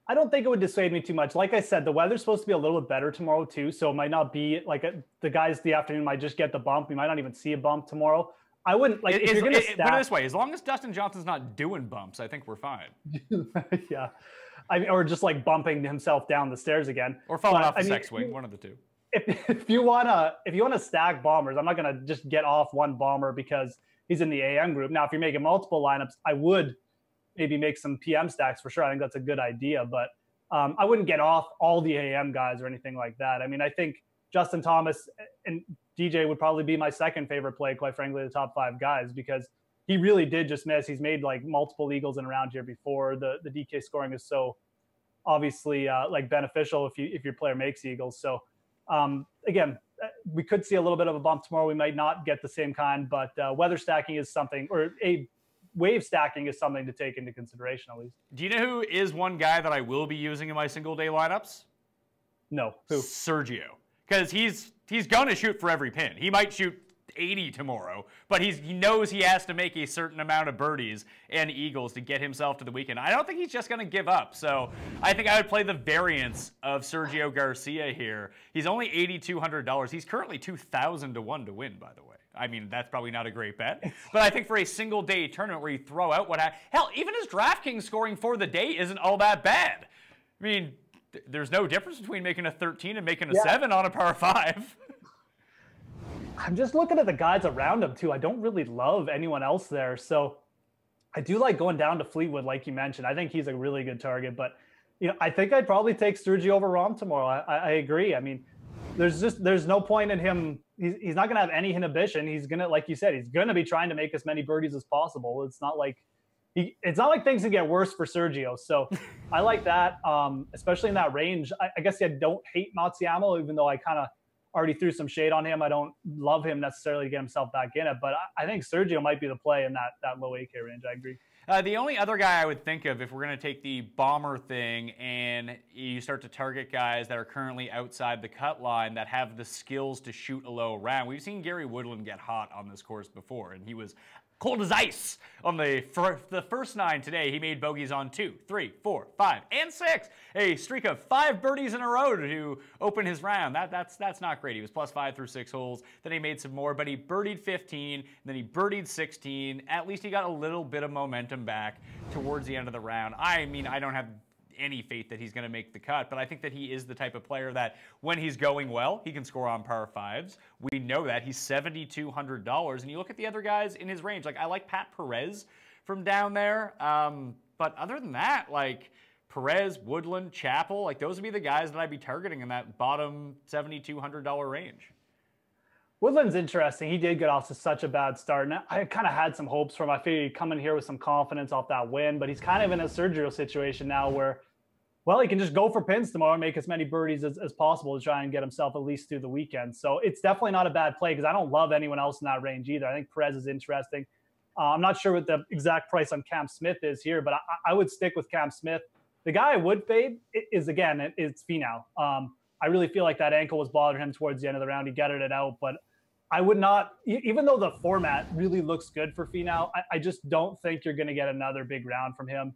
I don't think it would dissuade me too much. Like I said, the weather's supposed to be a little bit better tomorrow too, so it might not be like the guys the afternoon might just get the bump. We might not even see a bump tomorrow. I wouldn't like if you're going to stack. Put it this way: as long as Dustin Johnson's not doing bumps, I think we're fine. Yeah, I mean, or just like bumping himself down the stairs again, or falling off the sex swing, one of the two. If you wanna stack bombers, I'm not gonna just get off one bomber because he's in the AM group. Now, if you're making multiple lineups, I would maybe make some PM stacks for sure. I think that's a good idea, but I wouldn't get off all the AM guys or anything like that. I mean, I think Justin Thomas and DJ would probably be my second favorite play, quite frankly, the top 5 guys, because he really did just miss. He's made like multiple eagles in a round here before. The DK scoring is so obviously like beneficial if your player makes eagles. So again, we could see a little bit of a bump tomorrow. We might not get the same kind, but weather stacking is something, or a wave stacking is something to take into consideration at least. Do you know who is one guy that I will be using in my single day lineups? No. Who? Sergio. Because he's going to shoot for every pin. He might shoot 80 tomorrow, but he knows he has to make a certain amount of birdies and eagles to get himself to the weekend. I don't think he's just going to give up. So I think I would play the variance of Sergio Garcia here. He's only $8,200. He's currently 2,000 to 1 to win, by the way. I mean, that's probably not a great bet. But I think for a single day tournament where you throw out hell, even his DraftKings scoring for the day isn't all that bad. I mean, there's no difference between making a 13 and making a 7 on a par 5. I'm just looking at the guys around him too. I don't really love anyone else there. So I do like going down to Fleetwood, like you mentioned. I think he's a really good target, but I think I'd probably take Sergio over Rahm tomorrow. I agree. I mean, there's no point in him. He's not going to have any inhibition. He's going to, like you said, he's going to be trying to make as many birdies as possible. It's not like things can get worse for Sergio. So I like that, especially in that range. I guess I don't hate Matsuyama, even though I kind of already threw some shade on him. I don't love him necessarily to get himself back in it, but I think Sergio might be the play in that low 8K range. I agree. The only other guy I would think of if we're going to take the bomber thing and you start to target guys that are currently outside the cut line that have the skills to shoot a low round. We've seen Gary Woodland get hot on this course before, and he was cold as ice on the first 9 today. He made bogeys on 2, 3, 4, 5, and 6. A streak of 5 birdies in a row to open his round. That's not great. He was +5 through 6 holes. Then he made some more, but he birdied 15. Then he birdied 16. At least he got a little bit of momentum back towards the end of the round. I mean, I don't have any faith that he's going to make the cut, but I think that he is the type of player that when he's going well, he can score on par 5s. We know that. He's $7,200, and you look at the other guys in his range. Like, I like Pat Perez from down there, but other than that, like Perez, Woodland, Chappell, like those would be the guys that I'd be targeting in that bottom $7,200 range. Woodland's interesting. He did get off to such a bad start, and I kind of had some hopes for him. I figured he'd come in here with some confidence off that win, but he's kind of in a Sergio situation now where, well, he can just go for pins tomorrow and make as many birdies as possible to try and get himself at least through the weekend. So it's definitely not a bad play because I don't love anyone else in that range either. I think Perez is interesting. I'm not sure what the exact price on Cam Smith is here, but I would stick with Cam Smith. The guy I would fade is, again, it's Finau. I really feel like that ankle was bothering him towards the end of the round. He gutted it out, but I would not, even though the format really looks good for Finau, I just don't think you're going to get another big round from him.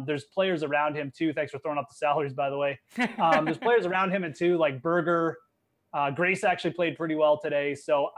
There's players around him too. Thanks for throwing up the salaries, by the way. There's players around him and too, like Berger. Grace actually played pretty well today. So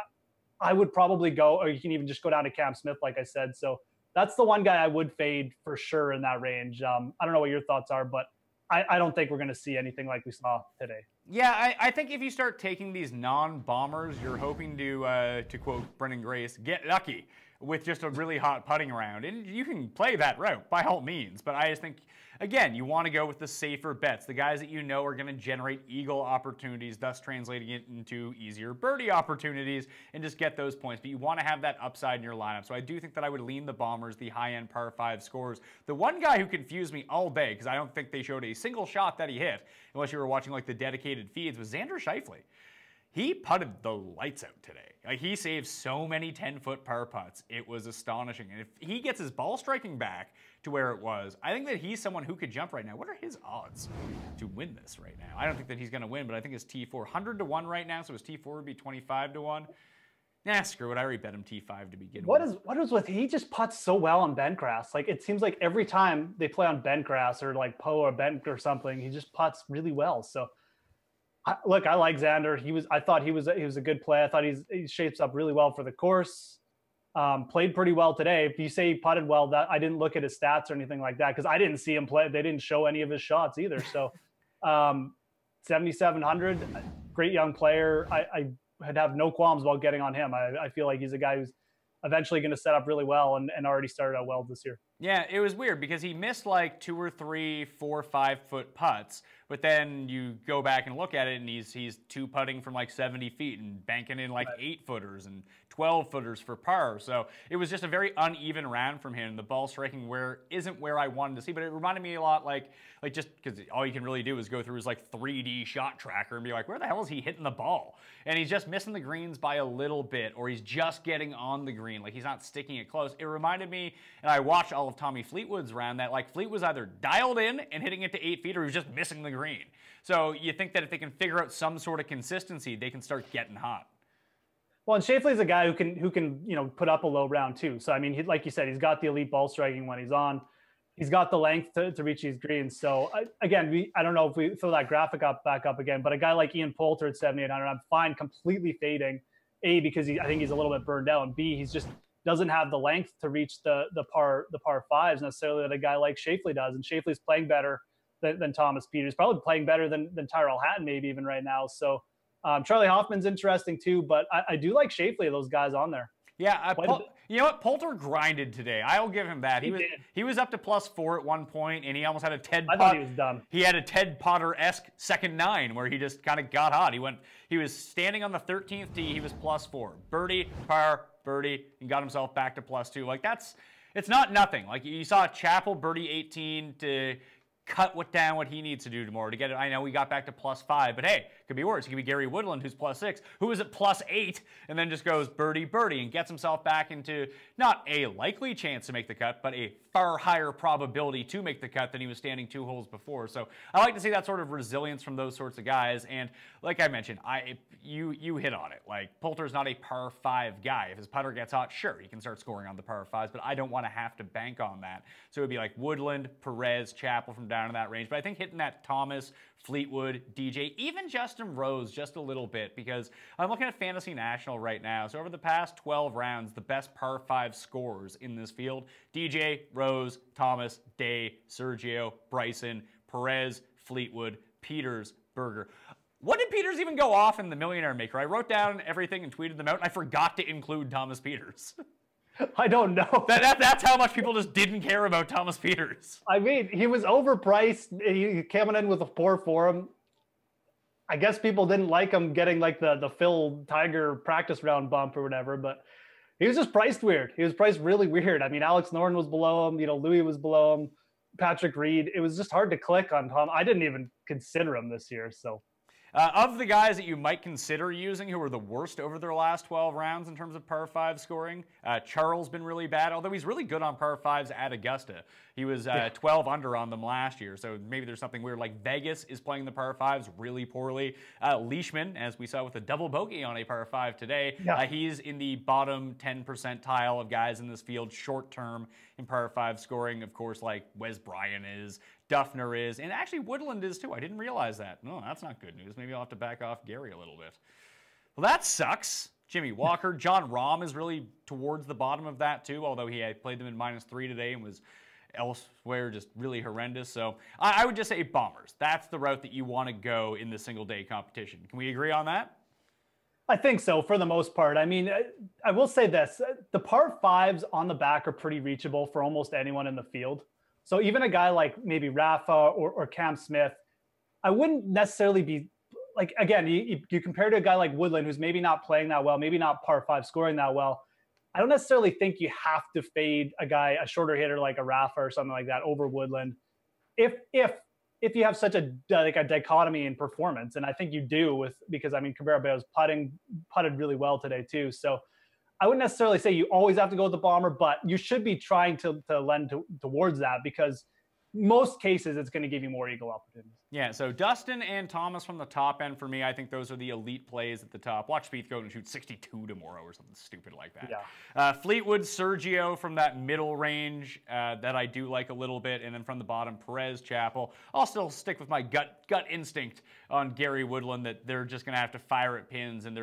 I would probably go, or you can even just go down to Cam Smith, like I said. So that's the one guy I would fade for sure in that range. I don't know what your thoughts are, but I don't think we're going to see anything like we saw today. Yeah, I think if you start taking these non-bombers, you're hoping to quote Brendan Grace, get lucky with just a really hot putting round. And you can play that route by all means, but I just think, again, you want to go with the safer bets, the guys that you know are going to generate eagle opportunities, thus translating it into easier birdie opportunities, and just get those points. But you want to have that upside in your lineup. So I do think that I would lean the Bombers, the high-end par 5 scores. The one guy who confused me all day, because I don't think they showed a single shot that he hit, unless you were watching like the dedicated feeds, was Xander Schauffele. He putted the lights out today. Like, he saved so many 10-foot par putts. It was astonishing. And if he gets his ball striking back to where it was, I think that he's someone who could jump right now. What are his odds to win this right now? I don't think that he's going to win, but I think his T4 100 to 1 right now, so his T4 would be 25 to 1. Nah, screw it. I already bet him T5 to begin with. What is with he just putts so well on bent grass? Like, it seems like every time they play on bent grass or like Poa or bent or something, he just putts really well. So look, I like Xander. I thought he was a good play. I thought he shapes up really well for the course. Played pretty well today. If you say he putted well, that I didn't look at his stats or anything like that because I didn't see him play. They didn't show any of his shots either. So 7,700, great young player. I have no qualms about getting on him. I feel like he's a guy who's eventually going to set up really well and already started out well this year. Yeah, it was weird because he missed like 2 or 3, 4, 5 foot putts, but then you go back and look at it and he's 2 putting from like 70 feet and banking in like 8 footers and 12 footers for par. So it was just a very uneven round from him. The ball striking isn't where I wanted to see, but it reminded me a lot like just because all you can really do is go through his like 3D shot tracker and be like, where the hell is he hitting the ball? And he's just missing the greens by a little bit, or he's just getting on the green. Like, he's not sticking it close. It reminded me, and I watched all of Tommy Fleetwood's round, that like Fleet was either dialed in and hitting it to 8 feet, or he was just missing the green. So you think that if they can figure out some sort of consistency, they can start getting hot. Well, and Schauffele's a guy who can put up a low round too. So I mean, like you said, he's got the elite ball striking when he's on. He's got the length to reach these greens. So I don't know if we throw that graphic back up again, but a guy like Ian Poulter at 7,800, I'm fine completely fading. A, because I think he's a little bit burned out, and B, he's just doesn't have the length to reach the par 5s necessarily that a guy like Schauffele does. And Schauffele's playing better than Thomas Peters, probably playing better than Tyrell Hatton maybe even right now. So Charlie Hoffman's interesting too, but I do like Schauffele, those guys on there. Yeah, you know what? Poulter grinded today. I'll give him that. He was up to +4 at one point, and he almost had a Ted. I thought he was done. He had a Ted Potter-esque second 9 where he just kind of got hot. He was standing on the 13th tee. He was +4, birdie, par, birdie, and got himself back to +2. Like, it's not nothing. Like, you saw Chappell birdie 18 to cut down what he needs to do tomorrow to get it. I know we got back to +5, but hey, it could be worse. It could be Gary Woodland, who's +6, who is at +8, and then just goes birdie, birdie, and gets himself back into not a likely chance to make the cut, but a far higher probability to make the cut than he was standing 2 holes before. So I like to see that sort of resilience from those sorts of guys. And like I mentioned, you hit on it. Like, Poulter's not a par 5 guy. If his putter gets hot, sure, he can start scoring on the par 5s, but I don't want to have to bank on that. So it would be like Woodland, Perez, Chappell from down in that range. But I think hitting that Thomas, Fleetwood, DJ, even Justin Rose just a little bit, because I'm looking at Fantasy National right now. So over the past 12 rounds, the best par 5 scorers in this field: DJ, Rose, Thomas, Day, Sergio, Bryson, Perez, Fleetwood, Peters, Berger. What did Peters even go off in the Millionaire Maker? I wrote down everything and tweeted them out, and I forgot to include Thomas Peters. I don't know. That's how much people just didn't care about Thomas Peters. I mean, he was overpriced. He coming in with a poor form. I guess people didn't like him getting like the Phil Tiger practice round bump or whatever, but he was just priced weird. He was priced really weird. I mean, Alex Noren was below him. Louis was below him. Patrick Reed. It was just hard to click on Tom. I didn't even consider him this year, so. Of the guys that you might consider using who are the worst over their last 12 rounds in terms of par 5 scoring, Charles been really bad, although he's really good on par 5s at Augusta. He was 12 under on them last year, so maybe there's something weird. Like, Vegas is playing the par 5s really poorly. Leishman, as we saw with a double bogey on a par 5 today, he's in the bottom 10 percentile of guys in this field short term in par 5 scoring. Of course, like Wes Bryan is, Duffner is, and actually Woodland is too. I didn't realize that. No, that's not good news. Maybe I'll have to back off Gary a little bit. Well, that sucks. Jimmy Walker, John Rahm is really towards the bottom of that too, although he had played them in -3 today and was elsewhere just really horrendous. So I would just say Bombers. That's the route that you want to go in the single day competition. Can we agree on that? I think so for the most part. I mean, I will say this, the par fives on the back are pretty reachable for almost anyone in the field. So even a guy like maybe Rafa or Cam Smith, I wouldn't necessarily be like, again, you compare to a guy like Woodland, who's maybe not playing that well, maybe not par five scoring that well. I don't necessarily think you have to fade a shorter hitter like a Rafa or something like that over Woodland. If you have such a dichotomy in performance, and I think you do because I mean Cabrera Bello's putted really well today too. So I wouldn't necessarily say you always have to go with the bomber, but you should be trying to lend towards that because most cases it's going to give you more eagle opportunities. Yeah, so Dustin and Thomas from the top end for me, I think those are the elite plays at the top. Watch Spieth go and shoot 62 tomorrow or something stupid like that. Yeah. Fleetwood, Sergio from that middle range that I do like a little bit, and then from the bottom, Perez, Chappell. I'll still stick with my gut instinct on Gary Woodland that they're just going to have to fire at pins, and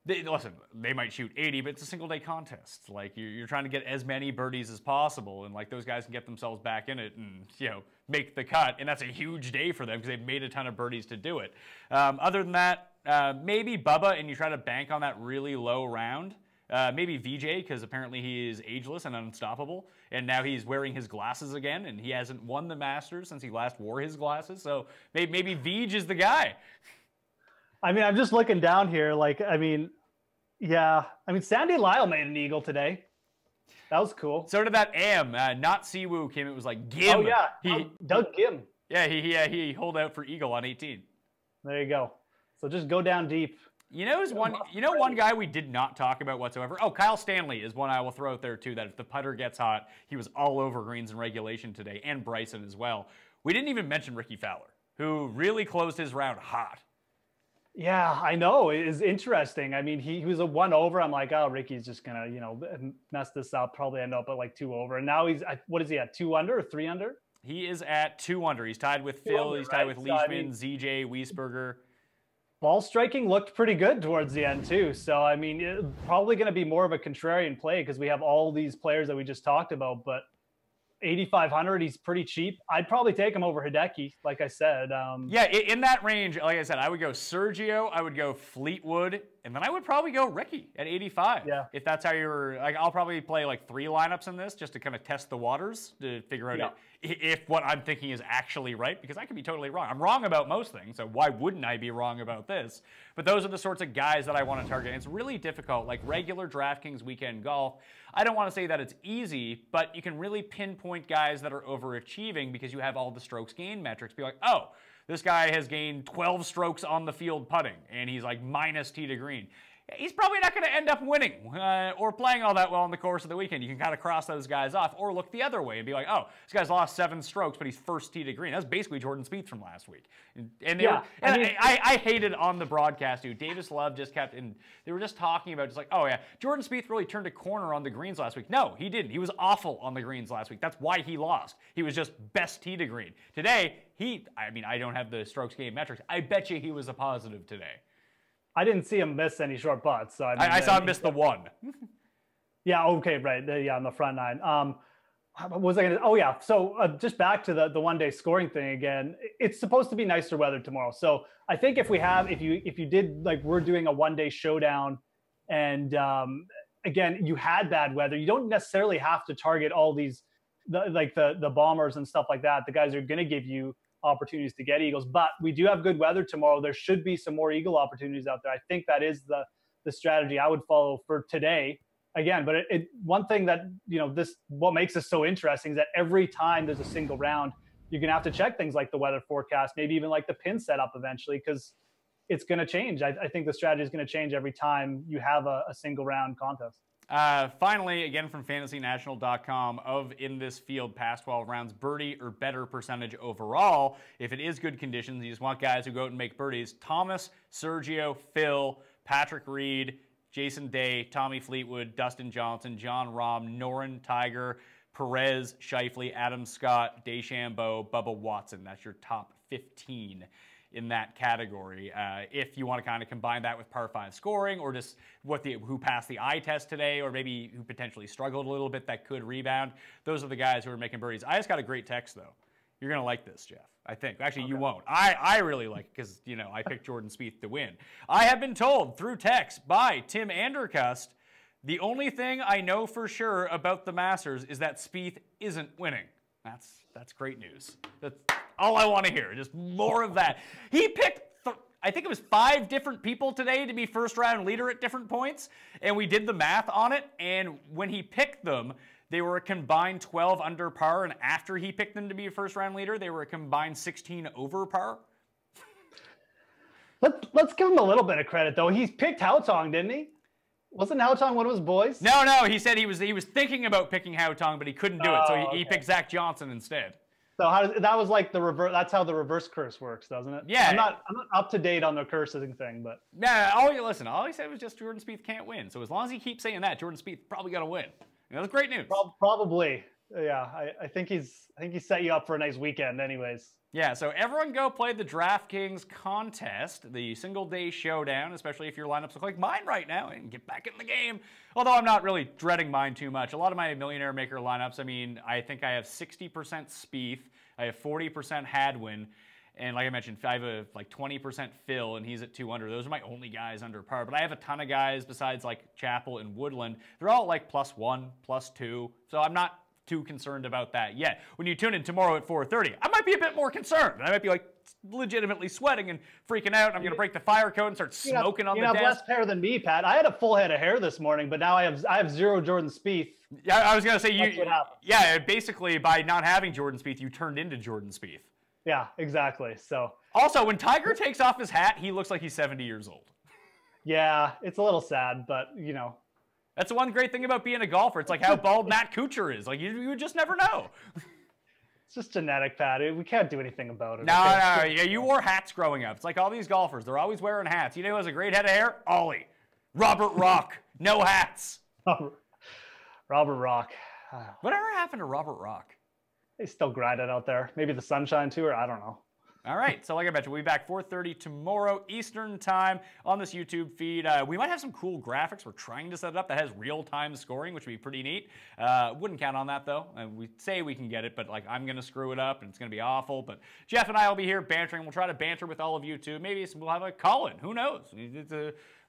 listen, they might shoot 80, but it's a single-day contest. Like, you're trying to get as many birdies as possible, and, like, those guys can get themselves back in it and, make the cut, and that's a huge day for them because they've made a ton of birdies to do it. Other than that, maybe Bubba, and you try to bank on that really low round. Maybe VJ, because apparently he is ageless and unstoppable, and now he's wearing his glasses again, and he hasn't won the Masters since he last wore his glasses, so maybe Vij is the guy. I mean, I'm just looking down here. Like, I mean, Sandy Lyle made an eagle today. That was cool. So did that Am. Not Siwoo Kim. It was like Gim. Oh, yeah. Doug Gim. Yeah, he holed out for eagle on 18. There you go. So just go down deep. One guy we did not talk about whatsoever? Oh, Kyle Stanley is one I will throw out there, too, that if the putter gets hot, he was all over greens in regulation today, and Bryson as well. We didn't even mention Ricky Fowler, who really closed his round hot. Yeah, I know. It is interesting. I mean, he was a 1 over. I'm like, oh, Ricky's just going to, mess this up, probably end up at like 2 over. And now what is he at, 2 under or 3 under? He is at 2 under. He's tied with Phil. He's tied with Leishman, ZJ, Wiesberger. Ball striking looked pretty good towards the end, too. So, I mean, probably going to be more of a contrarian play because we have all these players that we just talked about. But 8,500, he's pretty cheap. I'd probably take him over Hideki, like I said. Yeah, in that range, like I said, I would go Sergio, I would go Fleetwood, and then I would probably go Ricky at 85. Yeah. If that's how you're, like, I'll probably play like 3 lineups in this just to kind of test the waters to figure out if what I'm thinking is actually right, because I could be totally wrong. I'm wrong about most things, so why wouldn't I be wrong about this? But those are the sorts of guys that I want to target. And it's really difficult, like regular DraftKings weekend golf. I don't want to say that it's easy, but you can really pinpoint guys that are overachieving because you have all the strokes gain metrics. Be like, oh, this guy has gained 12 strokes on the field putting, and he's like minus tee to green. He's probably not going to end up winning or playing all that well in the course of the weekend. You can kind of cross those guys off or look the other way and be like, oh, this guy's lost 7 strokes, but he's first tee to green. That's basically Jordan Spieth from last week. I hated on the broadcast, dude. Davis Love just kept, and they were just talking about just like, oh yeah, Jordan Spieth really turned a corner on the greens last week. No, he didn't. He was awful on the greens last week. That's why he lost. He was just best tee to green. Today, I don't have the strokes gain metrics. I bet you he was a positive today. I didn't see him miss any short putts. So I saw him miss the 1. Yeah, okay, right. On the front 9. What was I going to? Oh, yeah. So just back to the one-day scoring thing again. It's supposed to be nicer weather tomorrow. So I think if you did, like, we're doing a one-day showdown, and again, you had bad weather, you don't necessarily have to target all these, the bombers and stuff like that. The guys are going to give you opportunities to get eagles, but we do have good weather tomorrow. There should be some more eagle opportunities out there. I think that is the strategy I would follow for today. Again, but one thing that, what makes this so interesting is that every time there's a single round, you're going to have to check things like the weather forecast, maybe even like the pin setup eventually, because it's going to change. I think the strategy is going to change every time you have a single round contest. Finally, again from FantasyNational.com, in this field past 12 rounds, birdie or better percentage overall. If it is good conditions, you just want guys who go out and make birdies. Thomas, Sergio, Phil, Patrick Reed, Jason Day, Tommy Fleetwood, Dustin Johnson, John Rahm, Noren, Tiger, Perez, Scheifele, Adam Scott, DeChambeau, Bubba Watson. That's your top 15 in that category. If you want to kind of combine that with par 5 scoring, or just who passed the eye test today, or maybe who potentially struggled a little bit that could rebound, those are the guys who are making birdies. I just got a great text though. You're going to like this, Jeff. I think. Actually, you won't. I really like it because, I picked Jordan Spieth to win. I have been told through text by Tim Andercust, the only thing I know for sure about the Masters is that Spieth isn't winning. That's great news. That's all I want to hear. Just more of that. He picked, I think it was 5 different people today to be first-round leader at different points, and we did the math on it, and when he picked them, they were a combined 12 under par, and after he picked them to be a first-round leader, they were a combined 16 over par. Let's give him a little bit of credit, though. He's picked Haotong, didn't he? Wasn't Haotong one of his boys? No. He said he was thinking about picking Haotong, but he couldn't do it, so he picked Zach Johnson instead. So that was like the reverse. That's how the reverse curse works, doesn't it? Yeah. I'm not up to date on the cursing thing, but yeah. All he said was just Jordan Spieth can't win. So as long as he keeps saying that, Jordan Spieth probably gonna win. That's great news. Probably. Yeah. I think he's set you up for a nice weekend, anyways. Yeah, so everyone go play the DraftKings contest, the single-day showdown, especially if your lineups look like mine right now, and get back in the game. Although I'm not really dreading mine too much. A lot of my Millionaire Maker lineups, I think I have 60% Spieth, I have 40% Hadwin, and like I mentioned, I have like 20% Phil, and he's at 200. Those are my only guys under par. But I have a ton of guys besides like Chappell and Woodland. They're all like +1, +2, so I'm not too concerned about that yet. When you tune in tomorrow at 4:30, I might be a bit more concerned. I might be like legitimately sweating and freaking out. I'm going to break the fire code and start smoking on the desk. You have less hair than me, Pat. I had a full head of hair this morning, but now I have 0 Jordan Spieth. Yeah, I was going to say That's what happened. Yeah, basically by not having Jordan Spieth, you turned into Jordan Spieth. Yeah, exactly. So also, when Tiger takes off his hat, he looks like he's 70 years old. Yeah, it's a little sad, but That's the one great thing about being a golfer. It's like how bald Matt Kuchar is. Like, you just never know. It's just genetic, Pat. We can't do anything about it. No. Yeah, you wore hats growing up. It's like all these golfers. They're always wearing hats. You know who has a great head of hair? Ollie. Robert Rock. No hats. Robert Rock. Whatever happened to Robert Rock? They still grind it out there. Maybe the Sunshine Tour. I don't know. All right, so like I mentioned, we'll be back 4:30 tomorrow Eastern time on this YouTube feed. We might have some cool graphics. We're trying to set it up that has real-time scoring, which would be pretty neat. Wouldn't count on that, though. We say we can get it, but I'm going to screw it up, and it's going to be awful. But Jeff and I will be here bantering. We'll try to banter with all of you, too. Maybe we'll have a call-in. Who knows?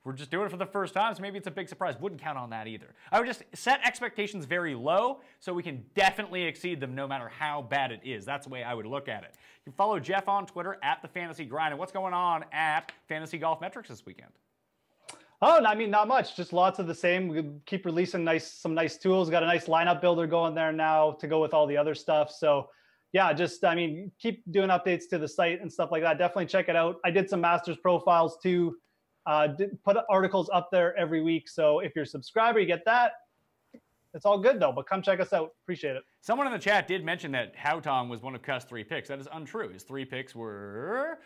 We're just doing it for the first time, so maybe it's a big surprise. Wouldn't count on that either. I would just set expectations very low so we can definitely exceed them no matter how bad it is. That's the way I would look at it. You can follow Jeff on Twitter at @TheFantasyGrind. And what's going on at Fantasy Golf Metrics this weekend? Oh, not much. Just lots of the same. We keep releasing some nice tools. Got a nice lineup builder going there now to go with all the other stuff. So yeah, just, keep doing updates to the site and stuff like that. Definitely check it out. I did some Masters profiles too. Put articles up there every week. So if you're a subscriber, you get that. It's all good, though. But come check us out. Appreciate it. Someone in the chat did mention that Haotong was one of Cuss' 3 picks. That is untrue. His 3 picks were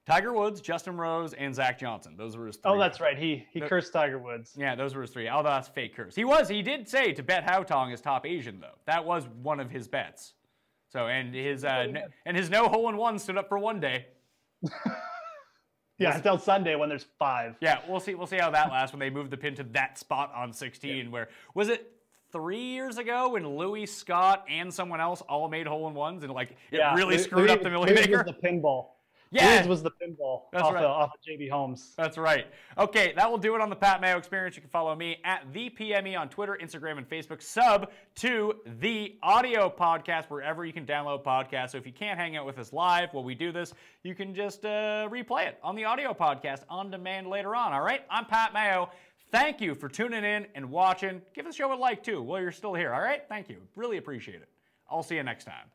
Tiger Woods, Justin Rose, and Zach Johnson. Those were his 3. Oh, that's right. He cursed Tiger Woods. Yeah, those were his 3. Although that's fake curse. He did say to bet Haotong as top Asian, though. That was one of his bets. So, and his no hole-in-one stood up for one day. Yeah, until Sunday when there's 5. Yeah, we'll see how that lasts when they move the pin to that spot on 16. Yeah. Where was it 3 years ago when Louis, Scott, and someone else all made hole-in-ones and really screwed up the Millie Maker? Was the pinball. Yeah, Louis was the pinball off of JB Holmes. That's right. Okay, that will do it on the Pat Mayo Experience. You can follow me at @ThePME on Twitter, Instagram, and Facebook. Sub to the audio podcast wherever you can download podcasts. So if you can't hang out with us live while we do this, you can just replay it on the audio podcast on demand later on. All right? I'm Pat Mayo. Thank you for tuning in and watching. Give the show a like, too, while you're still here. All right? Thank you. Really appreciate it. I'll see you next time.